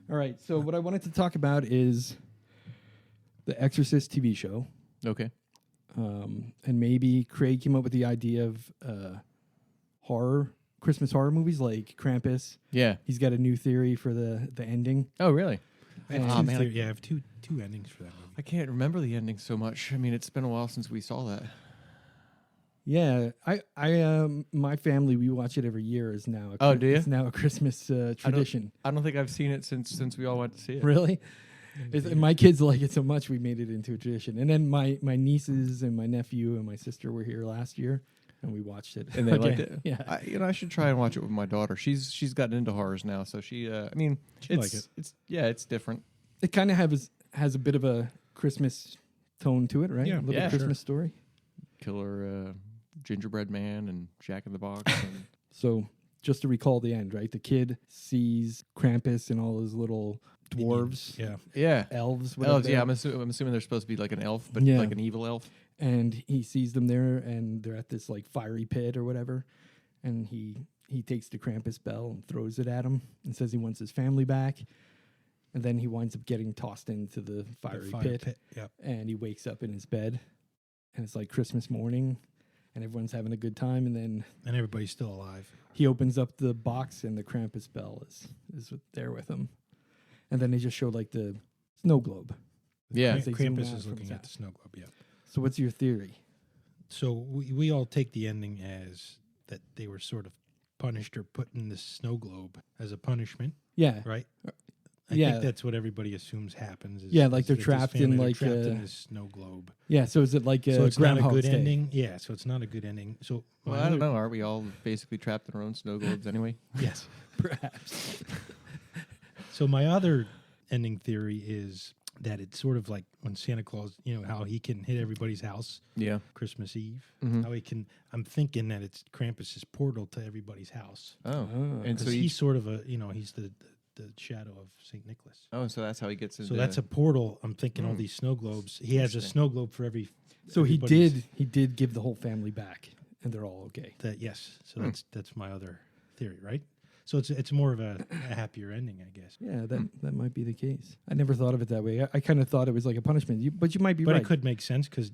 All right. So what I wanted to talk about is the Exorcist TV show. Okay. And maybe Craig came up with the idea of Christmas horror movies like Krampus. Yeah. He's got a new theory for the ending. Oh, really? I have two endings for that movie. I can't remember the ending so much. I mean, it's been a while since we saw that. Yeah, my family, we watch it every year. Is now do you? It's now a Christmas tradition. I don't think I've seen it since we all went to see it. Really? My kids like it so much we made it into a tradition. And then my nieces and my nephew and my sister were here last year, and we watched it. And they liked it. Yeah. I should try and watch it with my daughter. She's gotten into horrors now, so she. I mean, it's different. It kind of has a bit of a Christmas tone to it, right? Yeah. A little Christmas story. Killer gingerbread man and Jack in the Box. And So just to recall the end, right? The kid sees Krampus and all his little dwarves, yeah, elves, elves. Yeah, I'm assuming they're supposed to be like an elf, but like an evil elf. And he sees them there, and they're at this like fiery pit or whatever, and he takes the Krampus bell and throws it at him and says he wants his family back, and then he winds up getting tossed into the fiery pit. Yep. And he wakes up in his bed, and it's like Christmas morning, and everyone's having a good time, and then everybody's still alive. he opens up the box, and the Krampus bell is there with him, and then they just show like the snow globe. Yeah, Krampus is looking at the snow globe. Yeah. So what's your theory? So we all take the ending as that they were sort of punished or put in the snow globe as a punishment. Yeah. Right. I think that's what everybody assumes happens. Like they're trapped in like in this snow globe. Yeah. So is it like so it's not a good Day? ending? Yeah. So it's not a good ending. So well, I don't know. Aren't we all basically trapped in our own snow globes anyway? Yes, perhaps. So my other ending theory is that it's sort of like when Santa Claus, how he can hit everybody's house. Yeah. Christmas Eve. Mm-hmm. How he can. I'm thinking that it's Krampus's portal to everybody's house. Oh. And so he's sort of he's the shadow of St. Nicholas. Oh, so that's how he gets into. So that's a portal. I'm thinking all these snow globes. He has a snow globe for every. So he did give the whole family back, and they're all okay. Yes. So that's my other theory, right? So it's more of a happier ending, I guess. Yeah, that might be the case. I never thought of it that way. I kind of thought it was like a punishment, but you might be right. But it could make sense because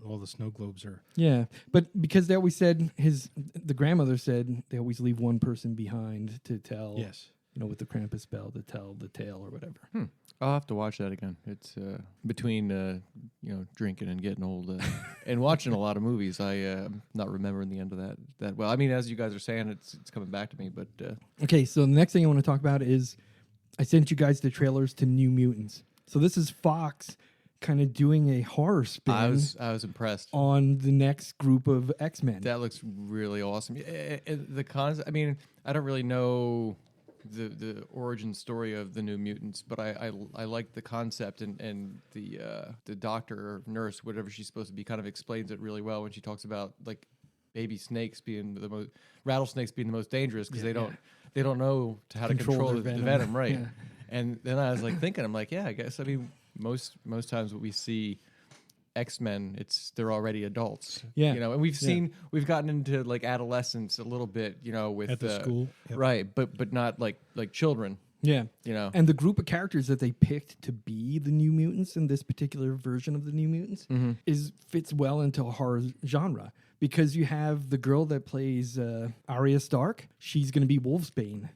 all the snow globes are. Yeah, but because they always said the grandmother said they always leave one person behind to tell. Yes. With the Krampus bell to tell the tale or whatever. I'll have to watch that again. It's between drinking and getting old and watching a lot of movies. I'm not remembering the end of that well. I mean, as you guys are saying, it's coming back to me. But okay, so the next thing I want to talk about is I sent you guys the trailers to New Mutants. So this is Fox kind of doing a horror spin. I was impressed on the next group of X-Men. That looks really awesome. The concept. I mean, I don't really know the origin story of the New Mutants, but I like the concept and the doctor or nurse, whatever she's supposed to be, kind of explains it really well when she talks about like baby snakes being rattlesnakes being the most dangerous because they don't know how to control the venom, right? Yeah. And then I was like thinking, I'm like, yeah, I guess I mean most times what we see X-Men, they're already adults. Yeah. And we've gotten into like adolescence a little bit, with at the school. Yep. Right, but not like children. Yeah. And the group of characters that they picked to be the New Mutants in this particular version of the New Mutants fits well into a horror genre because you have the girl that plays Arya Stark. She's going to be Wolfsbane.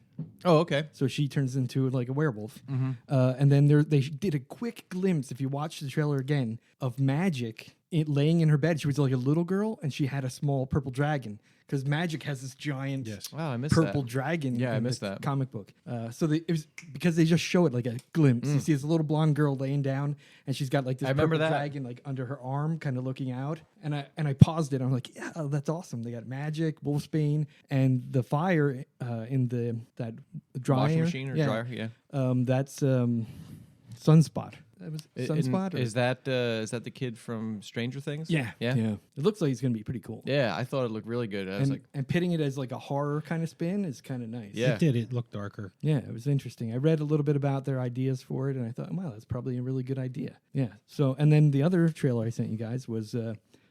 Oh, okay. So she turns into like a werewolf. And then they did a quick glimpse, if you watch the trailer again, of Magic laying in her bed. She was like a little girl, and she had a small purple dragon. Because Magic has this giant wow, I missed purple that. dragon I in missed the that comic book. It was because they just show it like a glimpse. You see this little blonde girl laying down, and she's got like this purple dragon like under her arm, kind of looking out. And I paused it. I'm like, yeah, that's awesome. They got Magic, Wolfsbane, and the fire in that dryer. Washing machine or dryer, yeah. That's Sunspot. That was Sunspot. Is that the kid from Stranger Things? Yeah. It looks like it's gonna be pretty cool. Yeah, I thought it looked really good. I was like, and pitting it as like a horror kind of spin is kind of nice. Yeah, it did. It looked darker. Yeah, it was interesting. I read a little bit about their ideas for it, and I thought, wow, that's probably a really good idea. Yeah. So, and then the other trailer I sent you guys was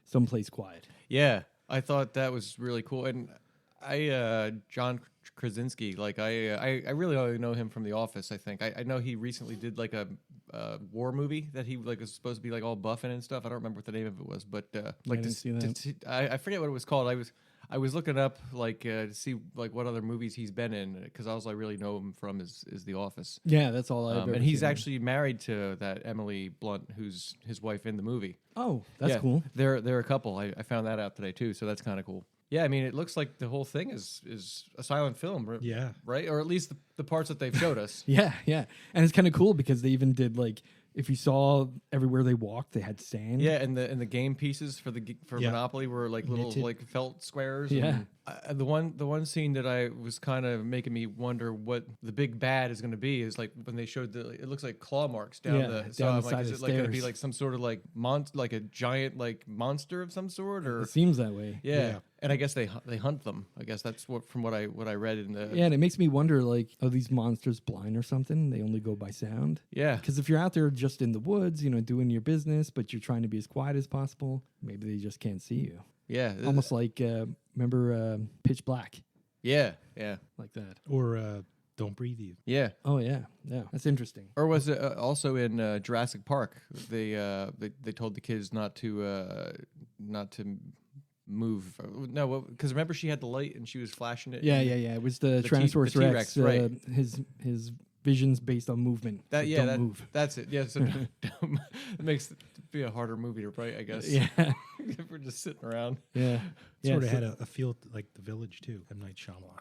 Someplace Quiet. Yeah, I thought that was really cool, and John Krasinski. Like I really only know him from The Office. I think I know he recently did like a war movie that he like was supposed to be like all buffing and stuff. I don't remember what the name of it was, but like didn't see that. I forget what it was called. I was looking up like to see like what other movies he's been in because all I really know him from is The Office. Yeah, that's all I've ever and he's seen. actually married to that Emily Blunt, who's his wife in the movie. Oh, that's cool. They're a couple. I found that out today too, so that's kind of cool. Yeah, I mean, it looks like the whole thing is a silent film, Yeah. right? Or at least the parts that they've showed us. Yeah, and it's kind of cool because they even did like if you saw everywhere they walked, they had sand. Yeah, and the game pieces for Yeah. Monopoly were like little Knitted. like felt squares. Yeah. And the one scene that I was kind of making me wonder what the big bad is going to be is like when they showed it looks like claw marks down Yeah, the down so the I'm side like, of is the it like going to be stairs. like some sort of like like a giant like monster of some sort or It seems that way. yeah. And I guess they hunt them. I guess that's what I read in the Yeah, and it makes me wonder, like, are these monsters blind or something? They only go by sound? yeah. Because if you're out there just in the woods, doing your business, but you're trying to be as quiet as possible, maybe they just can't see you. Yeah. Almost like, remember Pitch Black? Yeah. Like that. Or Don't Breathe You. Yeah. Oh, yeah. That's interesting. Or was it also in Jurassic Park? They told the kids not to move. No, because remember she had the light and she was flashing it. Yeah. It was the Tyrannosaurus the Rex. T-Rex, right. His vision's based on movement. So don't move. That's it. Yeah, so it makes it be a harder movie to write, I guess. Yeah. If we're just sitting around. Yeah. Sort of had a feel like The Village too. M. Night Shyamalan.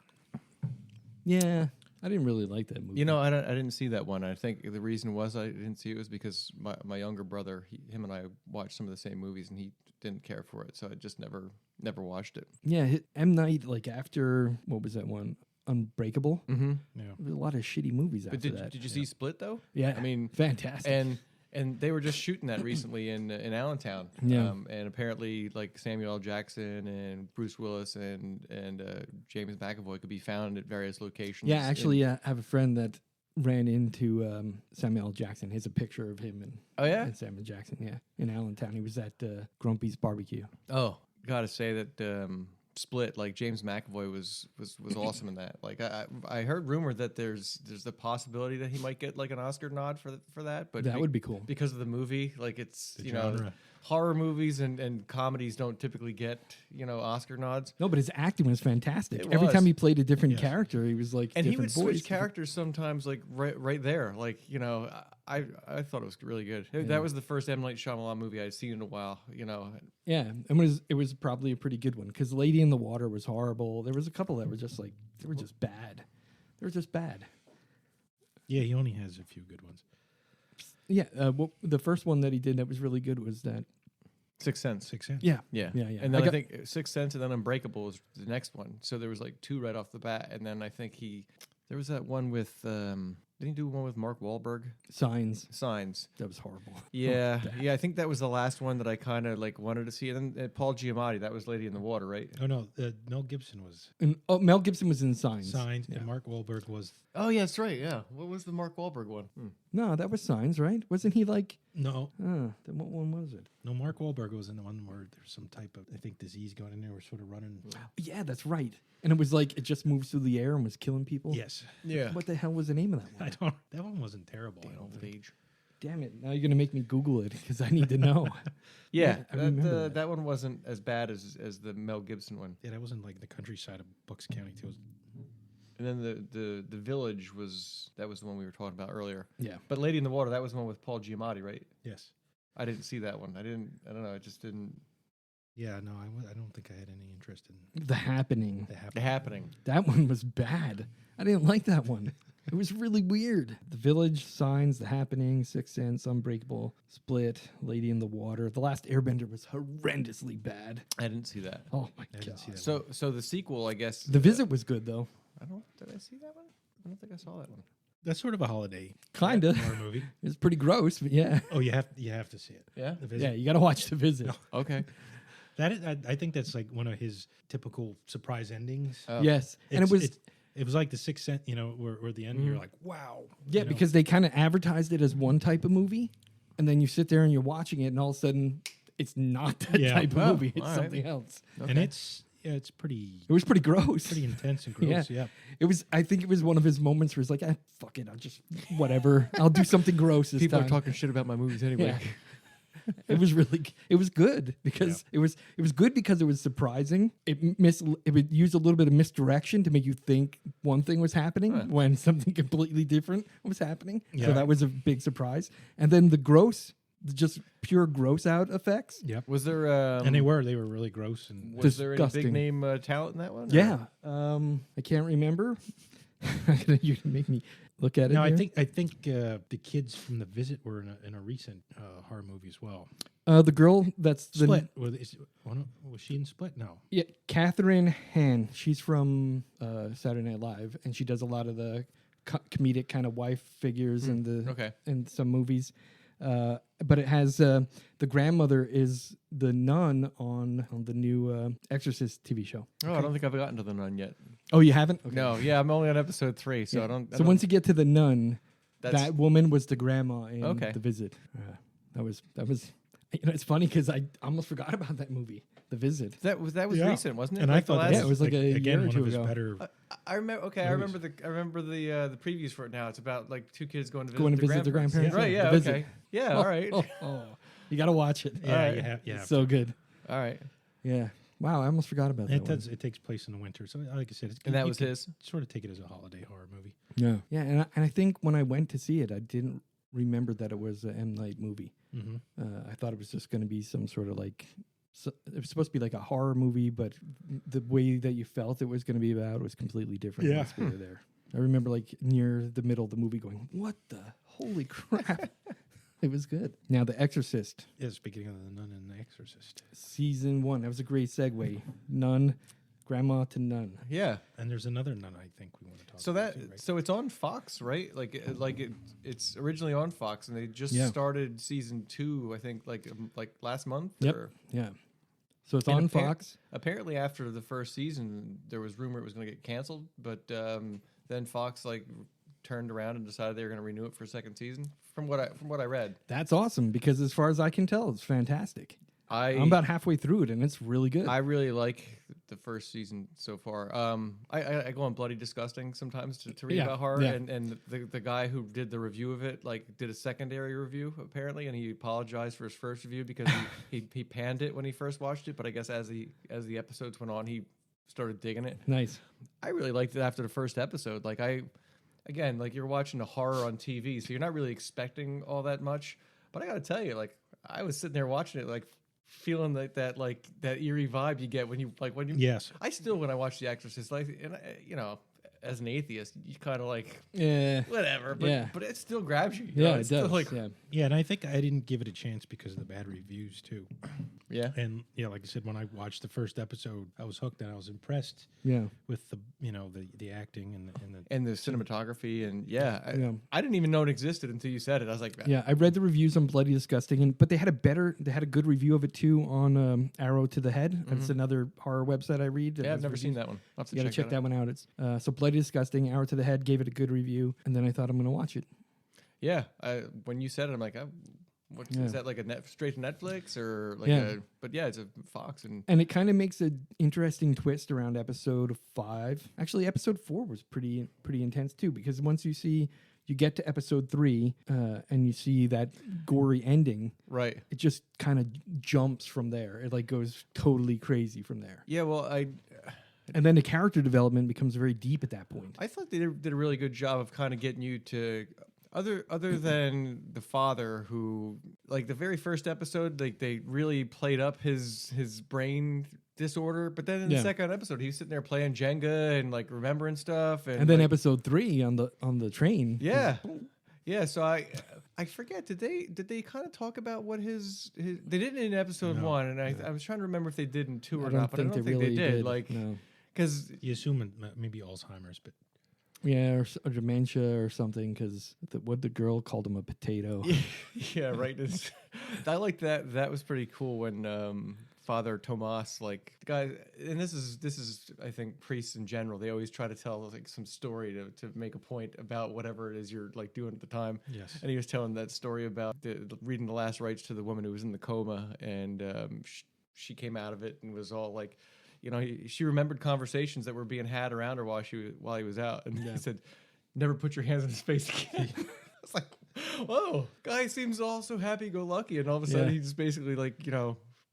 Yeah. I didn't really like that movie. I didn't see that one. I think the reason was I didn't see it was because my younger brother, him and I watched some of the same movies, and he didn't care for it, so I just never watched it. Yeah, M. Night, like after, what was that one? Unbreakable? Mm-hmm. Yeah. There were a lot of shitty movies after But that. did you see Split though? Yeah. I mean, fantastic. And they were just shooting that recently in Allentown. Yeah. And apparently, like Samuel L. Jackson and Bruce Willis and James McAvoy could be found at various locations. Yeah, actually, I have a friend that ran into Samuel L. Jackson. Here's a picture of him and Samuel Jackson, in Allentown. He was at Grumpy's Barbecue. Oh, gotta say that Split, like James McAvoy was awesome in that. Like I heard rumor that there's the possibility that he might get like an Oscar nod for that, but That would be cool. because of the movie. Like it's The genre. horror movies and comedies don't typically get Oscar nods. No, but his acting was fantastic. It Every was. time he played a different Yes. character, he was like And he different would voice. switch characters sometimes, like right there. Like I thought it was really good. That was the first M. Night Shyamalan movie I'd seen in a while. Yeah, it was probably a pretty good one because Lady in the Water was horrible. There was a couple that were just like they were just bad. They were just bad. Yeah, he only has a few good ones. Yeah, the first one that he did that was really good was that. Sixth Sense. Sixth Sense. Yeah, Yeah. yeah. And then I think Sixth Sense and then Unbreakable was the next one. So there was like two right off the bat. And then I think there was that one with, didn't he do one with Mark Wahlberg? Signs. That was horrible. Yeah. Yeah, I think that was the last one that I kind of like wanted to see. And then Paul Giamatti, that was Lady in the Water, right? Oh no, Mel Gibson was And Mel Gibson was in Signs. Signs, Yeah. and Mark Wahlberg was Oh, yeah, that's right. Yeah. What was the Mark Wahlberg one? No, that was Signs, right? Wasn't he like? no. Then what one was it? No, Mark Wahlberg was in the one where there's some type of, I think, disease going in there. We're sort of running. Yeah, that's right. And it was like it just moves through the air and was killing people. Yes. Yeah. What the hell was the name of that I one? don't. That one wasn't terrible. I don't Old think. age. Damn it! Now you're gonna make me Google it because I need to know. Yeah, I remember that. that one wasn't as bad as the Mel Gibson one. Yeah, that wasn't like the countryside of Bucks County too. It was- And then the Village was the one we were talking about earlier. Yeah. But Lady in the Water, that was the one with Paul Giamatti, right? Yes. I didn't see that one. I don't know. I just didn't. Yeah. No, I don't think I had any interest in The Happening. The Happening. That one was bad. I didn't like that one. It was really weird. The Village, Signs, The Happening, Sixth Sense, Unbreakable, Split, Lady in the Water. The Last Airbender was horrendously bad. I didn't see that. Oh my I god. didn't see that. So the sequel, I guess. The Visit was good though. Did I see that one? I don't think I saw that one. That's sort of a holiday Kinda. horror movie. It was pretty gross, but yeah. Oh, you have to see it. Yeah. The Visit. Yeah, you gotta watch The Visit. Okay. That is, I think that's like one of his typical surprise endings. Oh. Yes. And it was It was like the Sixth Sense, where at the end you're like, wow. yeah, because they kind of advertised it as one type of movie, and then you sit there and you're watching it, and all of a sudden it's not that Yeah. type of Oh, movie. It's all right. something else. And it's Yeah, it's pretty. It was pretty gross. Pretty intense and gross. Yeah. It was. I think it was one of his moments where he's like, fuck it, I'll just whatever. I'll do something gross this People time. are talking shit about my movies anyway. Yeah. It was good because it was good because it was surprising. It would use a little bit of misdirection to make you think one thing was happening when something completely different was happening. Yeah. So that was a big surprise. And then the gross, just pure gross out effects. Yep. Was there and they were really gross and was there any big name talent in that one? Yeah. I can't remember. You can make me look at it. No, here. I think the kids from The Visit were in a recent horror movie as well. The girl that's Split. Was she in Split? No. Yeah, Catherine Hahn. She's from Saturday Night Live, and she does a lot of the comedic kind of wife figures in some movies. But it has the grandmother is the nun on the new Exorcist TV show. Oh, I don't think I've gotten to the nun yet. Oh, you haven't? Okay. No, yeah, I'm only on episode 3, so I don't. So once you get to the nun, that woman was the grandma in The Visit. That was. It's funny because I almost forgot about that movie, The Visit. That was recent, wasn't it? And I thought it was like a year or two ago. Better. I remember. Okay, movies. I remember the previews for it now. It's about like two kids going to visit their grandparents. Right? Yeah. Okay. Yeah. All right. You got to watch it. Yeah. It's so good. All right. Yeah. Wow, I almost forgot about that. It takes place in the winter, so like I said, that was his. Sort of take it as a holiday horror movie. Yeah. Yeah, and I think when I went to see it, I didn't remember that it was an M. Night movie. Mm-hmm. I thought it was just going to be some sort of like. So it was supposed to be like a horror movie, but the way that you felt it was going to be about was completely different once we were there. I remember like near the middle of the movie going, what the holy crap? It was good. Now, The Exorcist. Yeah, speaking of the nun and The Exorcist. Season 1. That was a great segue. Nun, grandma to nun. Yeah. And there's another nun I think we want to talk about. So it's on Fox, right? It's originally on Fox, and they just started season 2, I think, like last month. Yep. Yeah. So it's on Fox. Apparently, after the first season, there was rumor it was going to get canceled, but then Fox turned around and decided they were going to renew it for a second season. From what I read, that's awesome because as far as I can tell, it's fantastic. I'm about halfway through it, and it's really good. I really like the first season so far. I go on Bloody Disgusting sometimes to read about horror, and the guy who did the review of it did a secondary review apparently, and he apologized for his first review because he panned it when he first watched it, but I guess as the episodes went on, he started digging it. Nice. I really liked it after the first episode. Again, you're watching a horror on TV, so you're not really expecting all that much. But I got to tell you, I was sitting there watching it, feeling that eerie vibe you get when you. Yes. I still, when I watch The Exorcist, as an atheist, you kind of whatever, but it still grabs you. It does. Yeah, and I think I didn't give it a chance because of the bad reviews too. Yeah, and like I said, when I watched the first episode, I was hooked and I was impressed. Yeah, with the acting and the cinematography and I didn't even know it existed until you said it. I was like, yeah, I read the reviews on Bloody Disgusting, but they had a good review of it too on Arrow to the Head. Mm-hmm. That's another horror website I read. Yeah, I've never seen that one. I'll have to you got to check that one out. It's so Bloody Disgusting, Arrow to the Head gave it a good review, and then I thought I'm going to watch it. Yeah, when you said it, I'm like, is that like straight to Netflix or but it's a Fox and it kind of makes an interesting twist around episode 5. Actually, episode 4 was pretty intense too, because once you get to episode 3 and you see that gory ending, right? It just kind of jumps from there. It goes totally crazy from there. Yeah, well, and then the character development becomes very deep at that point. I thought they did a really good job of kind of getting you to. Other than the father, who the very first episode, they really played up his brain disorder, but then in the second episode, he was sitting there playing Jenga and remembering stuff, and then episode 3 on the train, So I forget. Did they kind of talk about what his they didn't in episode 1, and I was trying to remember if they did in 2 or not, but I don't think they did. Because you assume maybe Alzheimer's, but. Yeah, or dementia or something, because the girl called him a potato. Yeah, right. I like that. That was pretty cool when Father Tomas, the guy, and this is I think priests in general, they always try to tell some story to make a point about whatever it is you're doing at the time. Yes. And he was telling that story about reading the last rites to the woman who was in the coma, and she came out of it and was all she remembered conversations that were being had around her while he was out, and he said, "Never put your hands in his face again." I was like, "Whoa, guy seems all so happy-go-lucky," and all of a sudden he just basically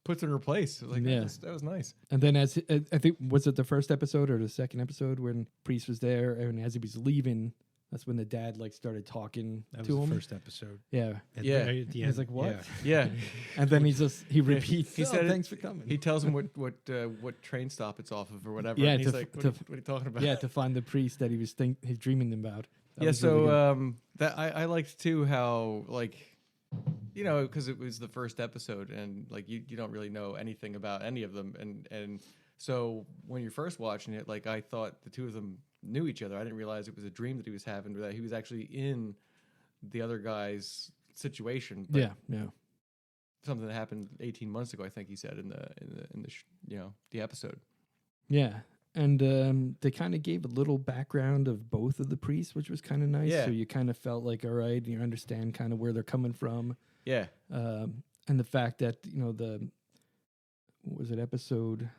puts her in her place. Like, that was nice. And then I think, was it the first episode or the second episode when Priest was there, and as he was leaving, that's when the dad started talking to him. That was the first episode. Yeah. At the end. He's like, "What?" Yeah. And then he repeats. He said, "Thanks for coming." He tells him what train stop it's off of or whatever. Yeah, and he's like, what are you talking about? Yeah, to find the priest that he's dreaming about. That was so really good. that I liked too how because it was the first episode and you don't really know anything about any of them, and so when you're first watching it, I thought the two of them knew each other. I didn't realize it was a dream that he was having, or that he was actually in the other guy's situation. But yeah. Something that happened 18 months ago, I think he said in the episode. Yeah. And they kind of gave a little background of both of the priests, which was kind of nice. Yeah. So you kind of felt like, all right, you understand kind of where they're coming from. Yeah. And the fact that, what was it, episode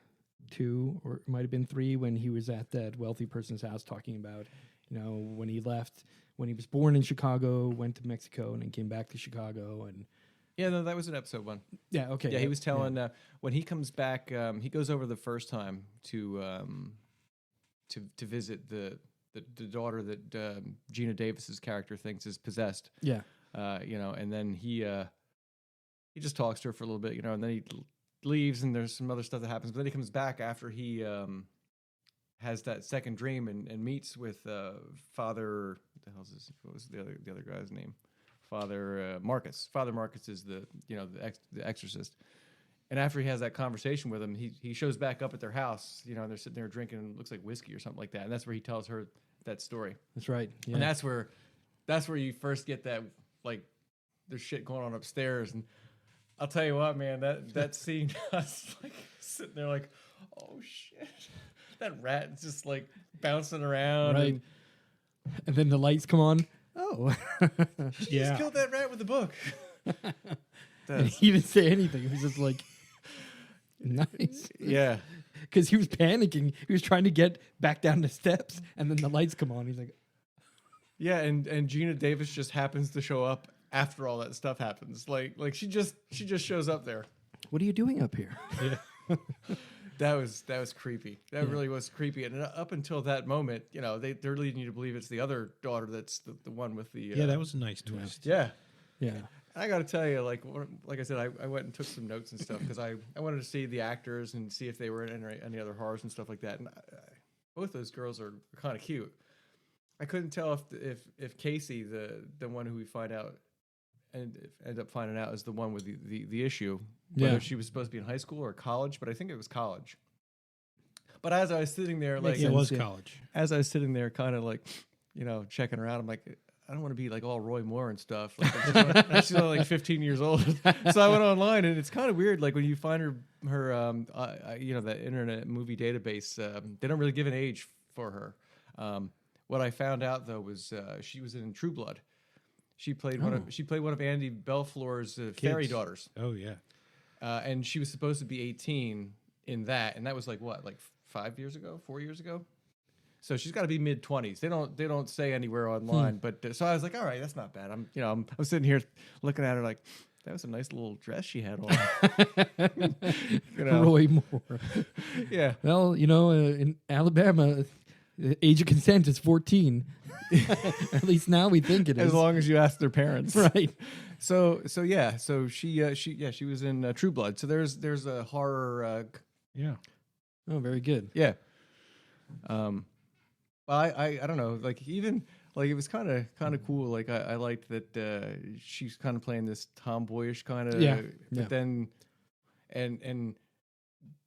2, or it might have been 3, when he was at that wealthy person's house talking about, when he left, when he was born in Chicago, went to Mexico, and then came back to Chicago. And yeah, no, that was in episode 1. Yeah, okay. Yeah, he was telling when he comes back, he goes over the first time to visit the daughter that Gina Davis's character thinks is possessed. Yeah. And then he just talks to her for a little bit, and then he leaves, and there's some other stuff that happens. But then he comes back after he has that second dream and meets with Father. What the hell is this? What was the other guy's name? Father Marcus. Father Marcus is the Exorcist. And after he has that conversation with him, he shows back up at their house. And they're sitting there drinking, it looks like whiskey or something like that. And that's where he tells her that story. That's right. Yeah. And that's where you first get that there's shit going on upstairs. And I'll tell you what, man, that scene, I was sitting there oh shit, that rat's just bouncing around. Right. And then the lights come on. Oh, she just killed that rat with the book. And he didn't say anything. He was just nice. Yeah. Because he was panicking. He was trying to get back down the steps, and then the lights come on. He's like, yeah, and Gina Davis just happens to show up after all that stuff happens. She just shows up there. "What are you doing up here?" Yeah. That was creepy. That really was creepy. And up until that moment, they're leading you to believe it's the other daughter that's the one with the... yeah, that was a nice twist. Yeah. Yeah. I got to tell you, like I said, I went and took some notes and stuff because I wanted to see the actors and see if they were in any other horrors and stuff like that. And both those girls are kind of cute. I couldn't tell if Casey, the one who we find out and end up finding out is the one with the issue, whether she was supposed to be in high school or college, but I think it was college. But as I was sitting there, it was college. As I was sitting there, kind of checking her out, I'm like, I don't want to be like all Roy Moore and stuff. She's only 15 years old. So I went online, and it's kind of weird. Like when you find her that Internet Movie Database, they don't really give an age for her. What I found out though was she was in True Blood. She played one of Andy Belflour's fairy daughters. Oh yeah, and she was supposed to be 18 in that, and that was like 4 years ago. So she's got to be mid-20s. They don't say anywhere online, but so I was like, all right, that's not bad. I'm sitting here looking at her like, that was a nice little dress she had on. Roy Moore. Yeah. Well, in Alabama, the age of consent is 14. At least now we think it is. As long as you ask their parents, right? So yeah. So she was in True Blood. So there's a horror. Yeah. Oh, very good. Yeah. Well, I don't know, it was kind of cool. Like I liked that she's kind of playing this tomboyish kind of, but then, and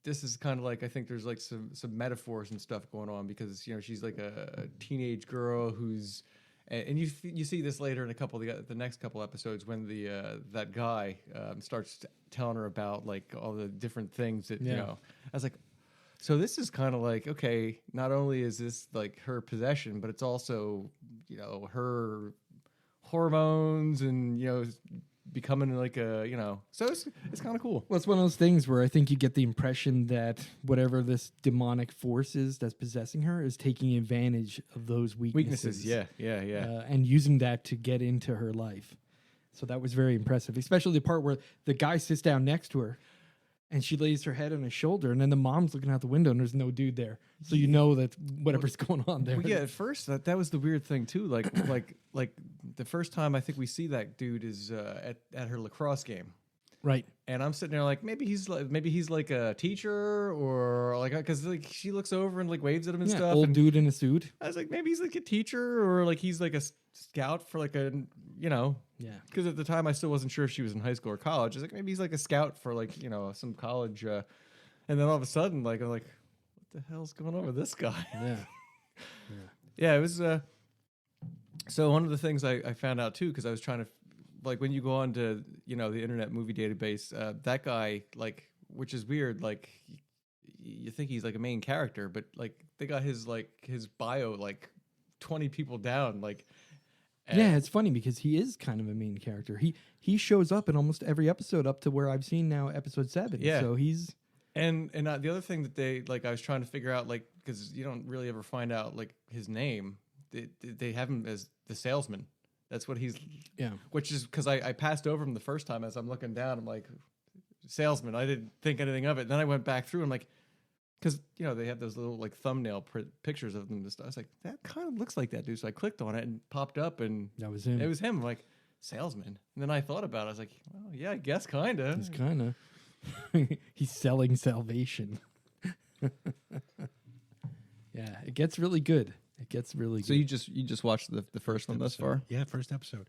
this is kind of I think there's some metaphors and stuff going on because she's like a teenage girl who's, and you see this later in a couple of the next couple episodes when that guy starts telling her about all the different things that I was like. So this is kind of okay, not only is this her possession, but it's also, her hormones and, becoming like a, so it's kind of cool. Well, it's one of those things where I think you get the impression that whatever this demonic force is that's possessing her is taking advantage of those weaknesses. Yeah. And using that to get into her life. So that was very impressive, especially the part where the guy sits down next to her and she lays her head on his shoulder, and then the mom's looking out the window and there's no dude there. So you know that whatever's going on there. Well, yeah, at first that was the weird thing too. Like the first time I think we see that dude is at her lacrosse game. Right. And I'm sitting there like maybe he's like a teacher or like, because like she looks over and like waves at him and stuff. Old and dude in a suit. I was like, maybe he's like a teacher or like he's like a scout for like a, Yeah. Because at the time I still wasn't sure if she was in high school or college. I was like, maybe he's like a scout for like, some college. And then all of a sudden, like, I'm like, what the hell's going on with this guy? Yeah. Yeah, it was. So one of the things I found out too, because I was trying to, like, when you go on to, the Internet Movie Database, that guy, like, which is weird, like, you think he's like a main character, but like they got his bio like 20 people down, like. Yeah, it's funny because he is kind of a main character. He shows up in almost every episode up to where I've seen now episode 7. Yeah. So he's and the other thing that they like I was trying to figure out, like, because you don't really ever find out like his name. They have him as the salesman. That's what he's. Yeah. Which is because I passed over him the first time as I'm looking down. I'm like, salesman. I didn't think anything of it. Then I went back through and I'm like, because they have those little like thumbnail pictures of them and stuff. I was like, that kind of looks like that dude. So I clicked on it and popped up, and that was him. It was him. I'm like, salesman. And then I thought about it. I was like, well, yeah, I guess kind of. He's kind of. He's selling salvation. Yeah, it gets really good. It gets really so good. So you just watched the first one thus far? Yeah, first episode.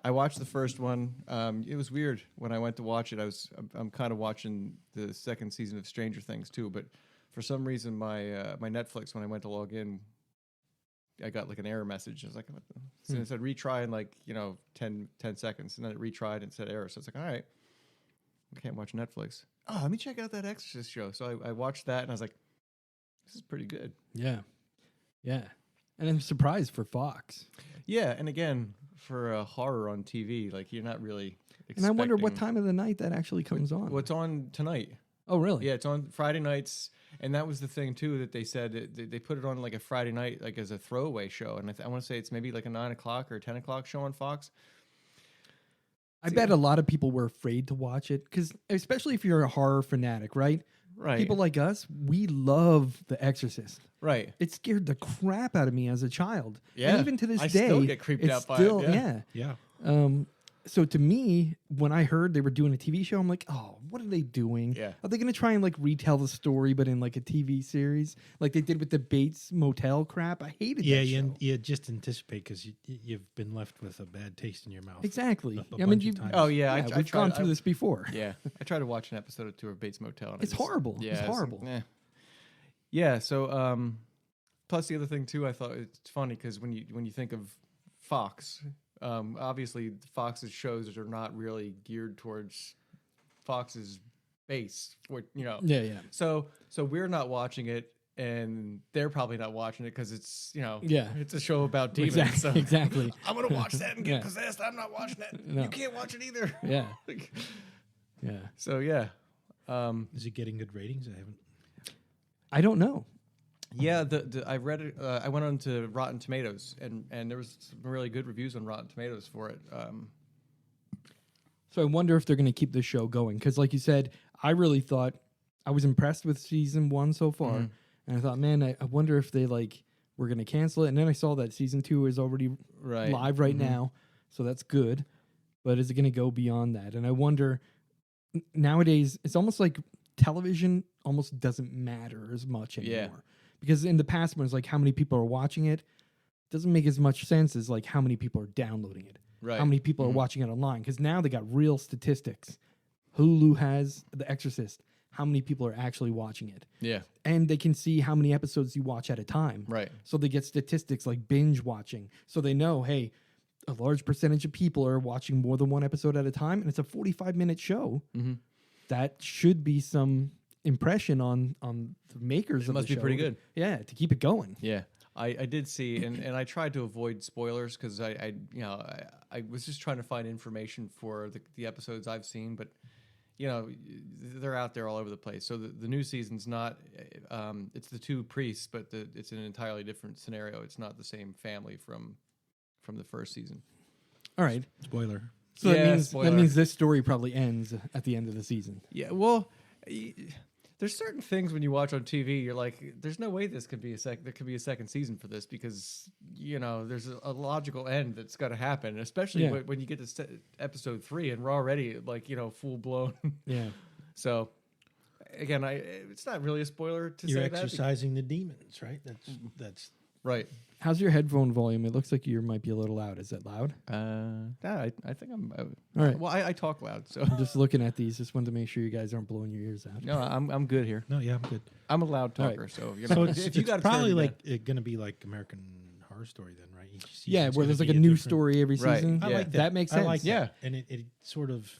I watched the first one. It was weird when I went to watch it. I'm kind of watching the second season of Stranger Things too, but for some reason my my Netflix, when I went to log in, I got like an error message. I was like, so it said retry in like 10 seconds, and then it retried and said error. So it's like, all right, I can't watch Netflix. Oh, let me check out that Exorcist show. So I watched that and I was like, this is pretty good. Yeah, and I'm surprised for Fox. Yeah, and again, for a horror on TV, like you're not really expecting. And I wonder what time of the night that actually comes on. What's on tonight? Oh, really? Yeah, it's on Friday nights, and that was the thing too that they said that they put it on like a Friday night, like as a throwaway show, and I want to say it's maybe like a 9 o'clock or 10 o'clock show on Fox. I bet a lot of people were afraid to watch it because, especially if you're a horror fanatic, right? Right. People like us, we love The Exorcist. Right. It scared the crap out of me as a child. Yeah. And even to this I day, still get creeped out by it. Yeah. Yeah. So to me, when I heard they were doing a TV show, I'm like, oh, what are they doing? Yeah. Are they going to try and like retell the story, but in like a TV series, like they did with the Bates Motel crap? I hated that show. You just anticipate because you've been left with a bad taste in your mouth. Exactly. I mean, oh yeah, we've gone through this before. Yeah, I tried to watch an episode or two of Bates Motel. And It's horrible. Yeah, it's horrible. Yeah. So, plus the other thing too, I thought it's funny because when you think of Fox, obviously Fox's shows are not really geared towards Fox's base. Yeah. So we're not watching it, and they're probably not watching it because it's it's a show about demons. Exactly. So exactly. I'm gonna watch that and get possessed. I'm not watching it. No. You can't watch it either. Yeah. Yeah. So yeah. Is it getting good ratings? I don't know. Yeah, I read it. I went on to Rotten Tomatoes, and there was some really good reviews on Rotten Tomatoes for it. So I wonder if they're going to keep the show going because, like you said, I really thought I was impressed with season 1 so far, and I thought, man, I wonder if they were going to cancel it. And then I saw that season 2 is already live right now, so that's good. But is it going to go beyond that? And I wonder. Nowadays, it's almost like television almost doesn't matter as much anymore. Yeah. Because in the past, when it's like how many people are watching it, doesn't make as much sense as like how many people are downloading it. Right. How many people are watching it online. Because now they got real statistics. Hulu has The Exorcist. How many people are actually watching it? Yeah. And they can see how many episodes you watch at a time. Right. So they get statistics like binge watching. So they know, hey, a large percentage of people are watching more than one episode at a time, and it's a 45-minute show. Mm-hmm. That should be some impression on the makers of the show. Must be pretty good. Yeah, to keep it going. Yeah. I did see, and I tried to avoid spoilers because I was just trying to find information for the episodes I've seen, but they're out there all over the place. So the new season's not, it's the two priests, but it's an entirely different scenario. It's not the same family from the first season. All right. Spoiler. So that means this story probably ends at the end of the season. Yeah, well, there's certain things when you watch on TV, you're like, there's no way this could be there could be a second season for this because there's a logical end that's got to happen, especially when you get to episode 3 and we're already like full blown. Yeah. So again, it's not really a spoiler to You're say that. exercising the demons, right? That's right. How's your headphone volume? It looks like your might be a little loud. Is it loud? I think I'm. All right. Well, I talk loud, so I'm just looking at these. Just wanted to make sure you guys aren't blowing your ears out. no, I'm good here. no, yeah, I'm good. I'm a loud talker, Right. so So if you got probably like going to be like American Horror Story then, right? Each season's Yeah, where gonna there's like be a new different- story every Right. season. I Yeah. like That makes sense. I like Yeah. that. And it sort of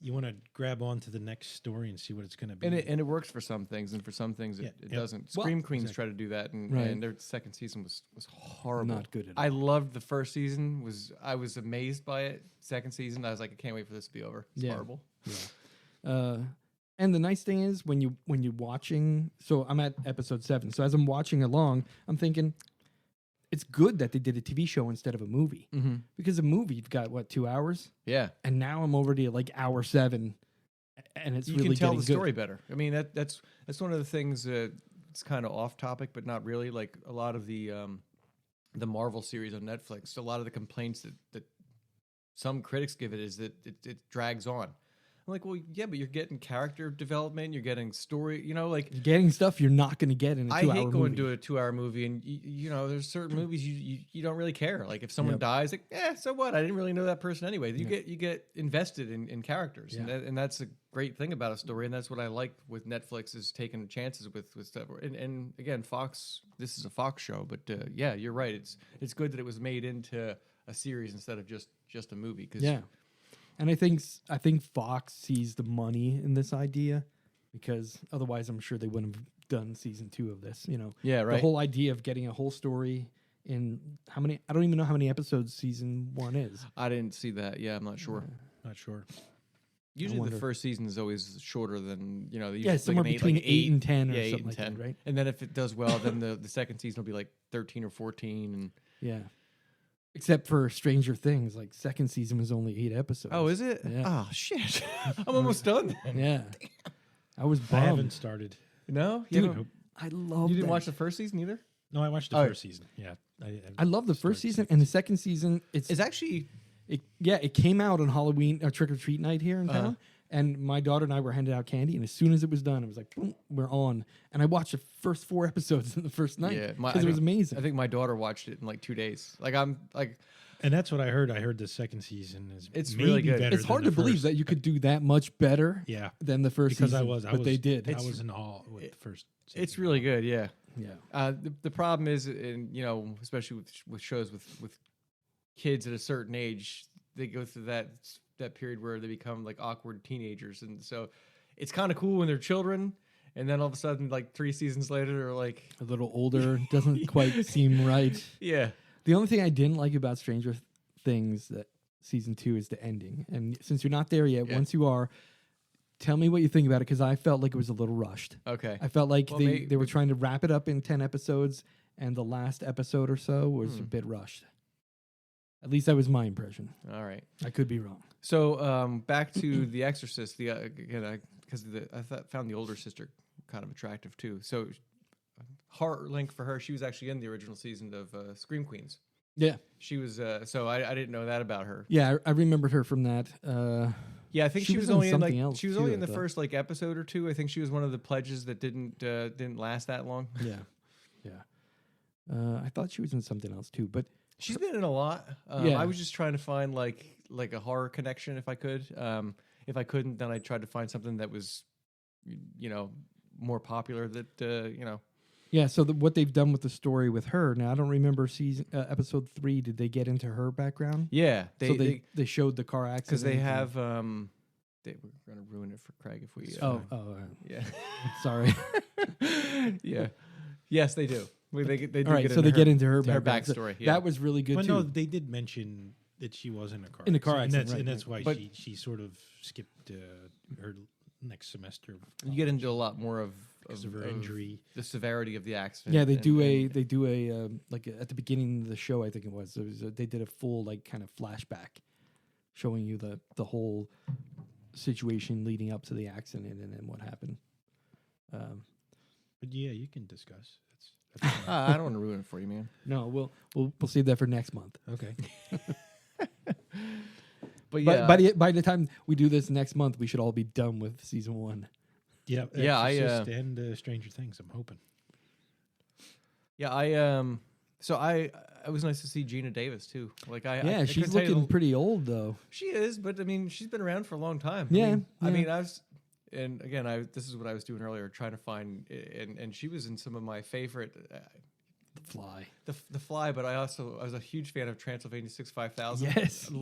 you want to grab on to the next story and see what it's going to be. and it works for some things, and for some things it Yep. doesn't. Well, Scream Queens exactly. tried to do that, and, Right. and their second season was horrible. Not good at I all. loved the first season. I was amazed by it. Second season, I was like, I can't wait for this to be over. It's Yeah. horrible. And the nice thing is when you're watching. So I'm at episode 7. So as I'm watching along, I'm thinking it's good that they did a TV show instead of a movie Mm-hmm. because a movie you've got 2 hours, Yeah, and now I'm over to like hour 7, and it's you really can tell getting the good. story better. I mean, that's one of the things. It's kind of off topic, but not really. Like a lot of the Marvel series on Netflix, a lot of the complaints that some critics give it is that it drags on. I'm like, well, yeah, but you're getting character development, you're getting story, like You're getting stuff you're not going to get in a 2 I hour hate going movie. to a 2 hour movie, and there's certain movies you don't really care. Like if someone Yep. dies, like so what? I didn't really know that person anyway. You get invested in characters, Yeah. and that's a great thing about a story, and that's what I like with Netflix is taking chances with stuff. And again, Fox. This is a Fox show, but yeah, you're right. It's good that it was made into a series instead of just a movie. Yeah. And I think Fox sees the money in this idea because otherwise I'm sure they wouldn't have done season 2 of this. Yeah, right. The whole idea of getting a whole story in how many? I don't even know how many episodes season 1 is. I didn't see that. Yeah, I'm not sure. Not sure. Usually the wonder. first season is always shorter than they usually Yeah, somewhere like between 8 and 10 or yeah, 8 something and like 10. that, right? And then if it does well, then the second season will be like 13 or 14. And Yeah. Except for Stranger Things, like second season was only 8 episodes. oh, is it? Yeah. Oh shit! I'm almost done. Then. Yeah. I was I bummed. haven't started. No, Dude, haven't- I love you didn't that. watch the first season either. No, I watched the Oh. first season. Yeah. I love the first season, and the second season, It's actually it came out on Halloween or trick or treat night here in Uh-huh. town, and my daughter and I were handing out candy, and as soon as it was done, it was like, boom, we're on, and I watched the first 4 episodes in the first night Yeah, because it was amazing. I think my daughter watched it in like 2 days. Like I'm like And that's what I heard. I heard the second season is It's maybe really good. better It's than hard the to believe first. that you could do that much better Yeah. than the first Because season. but they did. I was in awe with the first season. it's really good. Yeah. Yeah. The problem is, and especially with shows with kids at a certain age, they go through that period where they become like awkward teenagers, and so it's kind of cool when they're children, and then all of a sudden, like 3 seasons later, they're like, A little older, doesn't quite seem right. yeah, The only thing I didn't like about Stranger Things that season 2 is the ending. And since you're not there yet, Yeah. once you are, tell me what you think about it because I felt like it was a little rushed. okay, I felt like Well, they were trying to wrap it up in 10 episodes, and the last episode or so was a Hmm. bit rushed. At least that was my impression. all right. I could be wrong. So back to The Exorcist. Because found the older sister kind of attractive too. So heart link for her. She was actually in the original season of Scream Queens. Yeah. She was. So I didn't know that about her. Yeah, I remembered her from that. Yeah, I think She she was was in only in something like else, she was too, only I in the thought. first like episode or two. I think she was one of the pledges that didn't last that long. Yeah. I thought she was in something else too, but She's been in a lot. Yeah. I was just trying to find like a horror connection if I could. If I couldn't, then I tried to find something that was, more popular. That yeah. So what they've done with the story with her now, I don't remember episode 3. Did they get into her background? Yeah, They showed the car accident because they and- have. They were going to ruin it for Craig if we. Oh, yeah. sorry. Yeah. Yes, they do. They do All right, get so into they get into her her background. So backstory. Yeah. That was really good But too. no, they did mention that she was in a car In a car accident, and right, that's why But- she sort of skipped her next semester. You get into a lot more of her injury, the severity of the accident. Yeah, they and- do and- a like at the beginning of the show, I think it was they did a full like kind of flashback, showing you the whole situation leading up to the accident and then what happened. But yeah, you can discuss. That's fine. I don't want to ruin it for you, man. No, we'll save that for next month. Okay. But yeah, By the time we do this next month, we should all be done with season 1. Yeah. Yeah, Exorcist and Stranger Things. I'm hoping. So it was nice to see Gina Davis too. Like Yeah, I she's couldn't tell you looking the- pretty old though. She is, but I mean, she's been around for a long time. Yeah, I mean, yeah. I was, and again, this is what I was doing earlier, trying to find, and she was in some of my favorite, The Fly. the Fly. But I was a huge fan of Transylvania 65000.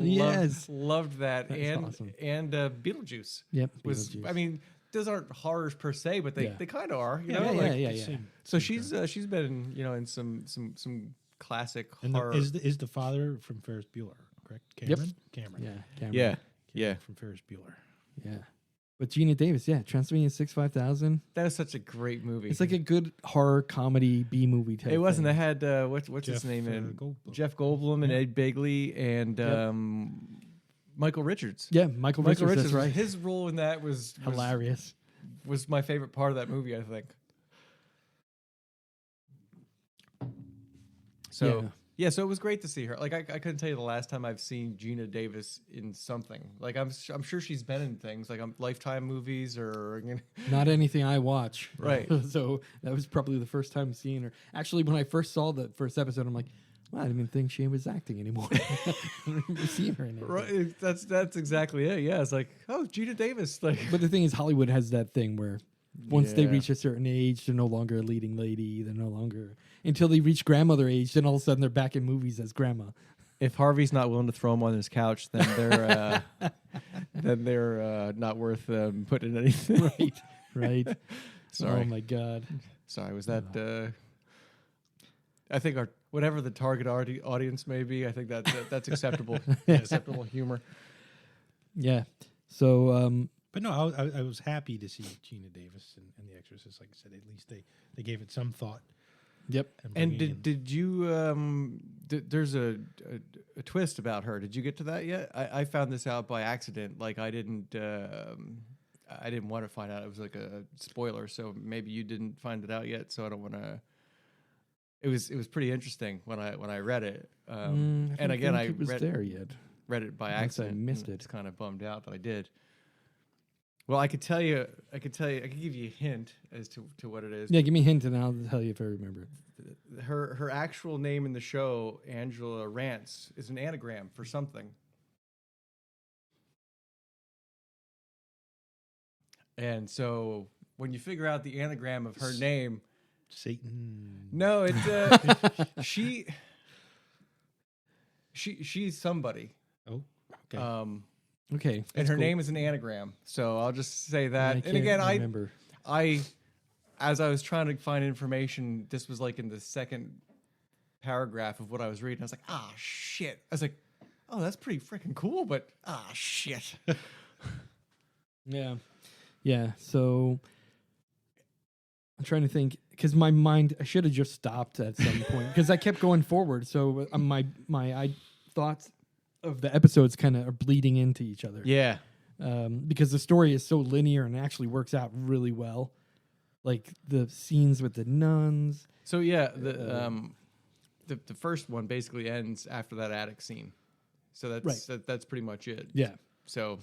Yes, loved that, That's and awesome. Beetlejuice Yep. was. Beetlejuice. I mean, those aren't horrors per se, but they kind of are. You Yeah, know, yeah, like, yeah. So she's been in some classic And horror. is the father from Ferris Bueller, correct? Yep. Cameron. Yeah, Cameron. yeah, Cameron yeah. from Ferris Bueller. Yeah. But Gina Davis, yeah, Transylvania 65000. That is such a great movie. It's like a good horror comedy B movie type. It wasn't. thing. They had what's his name in Goldblum. Jeff Goldblum and Ed Begley and Michael Richards. Yeah, Michael Richards. That's right. His role in that was Hilarious. Was my favorite part of that movie, I think. So so it was great to see her. Like I couldn't tell you the last time I've seen Gina Davis in something. Like I'm sure she's been in things like Lifetime movies or Not anything I watch. Right. So that was probably the first time seeing her. Actually, when I first saw the first episode, I'm like, well, I didn't even think she was acting anymore. I don't even see her in it. Right, that's exactly it. Yeah, it's like, oh, Gina Davis. Like, But the thing is, Hollywood has that thing where once they Yeah. reach a certain age, they're no longer a leading lady. They're no longer until they reach grandmother age. Then all of a sudden, they're back in movies as grandma. if Harvey's not willing to throw him on his couch, then they're not worth putting in anything. Right. Sorry. Oh my God. Sorry, was that? I think whatever the target audience may be, I think that's acceptable. Acceptable humor. Yeah. So But no, I was happy to see Gina Davis and The Exorcist. Like I said, at least they gave it some thought. yep. And did you? There's a twist about her. Did you get to that yet? I found this out by accident. Like I didn't want to find out. It was like a spoiler, so maybe you didn't find it out yet. So I don't want to. It was pretty interesting when I read it. And again, I it was read there it by Unless I accident. missed and it. It's kind of bummed out that I did. Well, I could give you a hint as to what it is. Yeah, give me a hint and I'll tell you if I remember. Her actual name in the show, Angela Rance, is an anagram for something. And so when you figure out the anagram of her name, Satan. no, it's she's somebody. Oh, okay. Okay. And that's her cool. name is an anagram. So I'll just say I that. And can't again, remember. as I was trying to find information, this was like in the second paragraph of what I was reading. I was like, ah, shit. I was like, oh, that's pretty freaking cool, but shit. Yeah. Yeah. So I'm trying to think because my mind, I should have just stopped at some point because I kept going forward. So my thoughts of the episodes kind of are bleeding into each other. Yeah. Because the story is so linear and actually works out really well. Like the scenes with the nuns. So yeah, the first one basically ends after that attic scene. So that's pretty much it. Yeah. So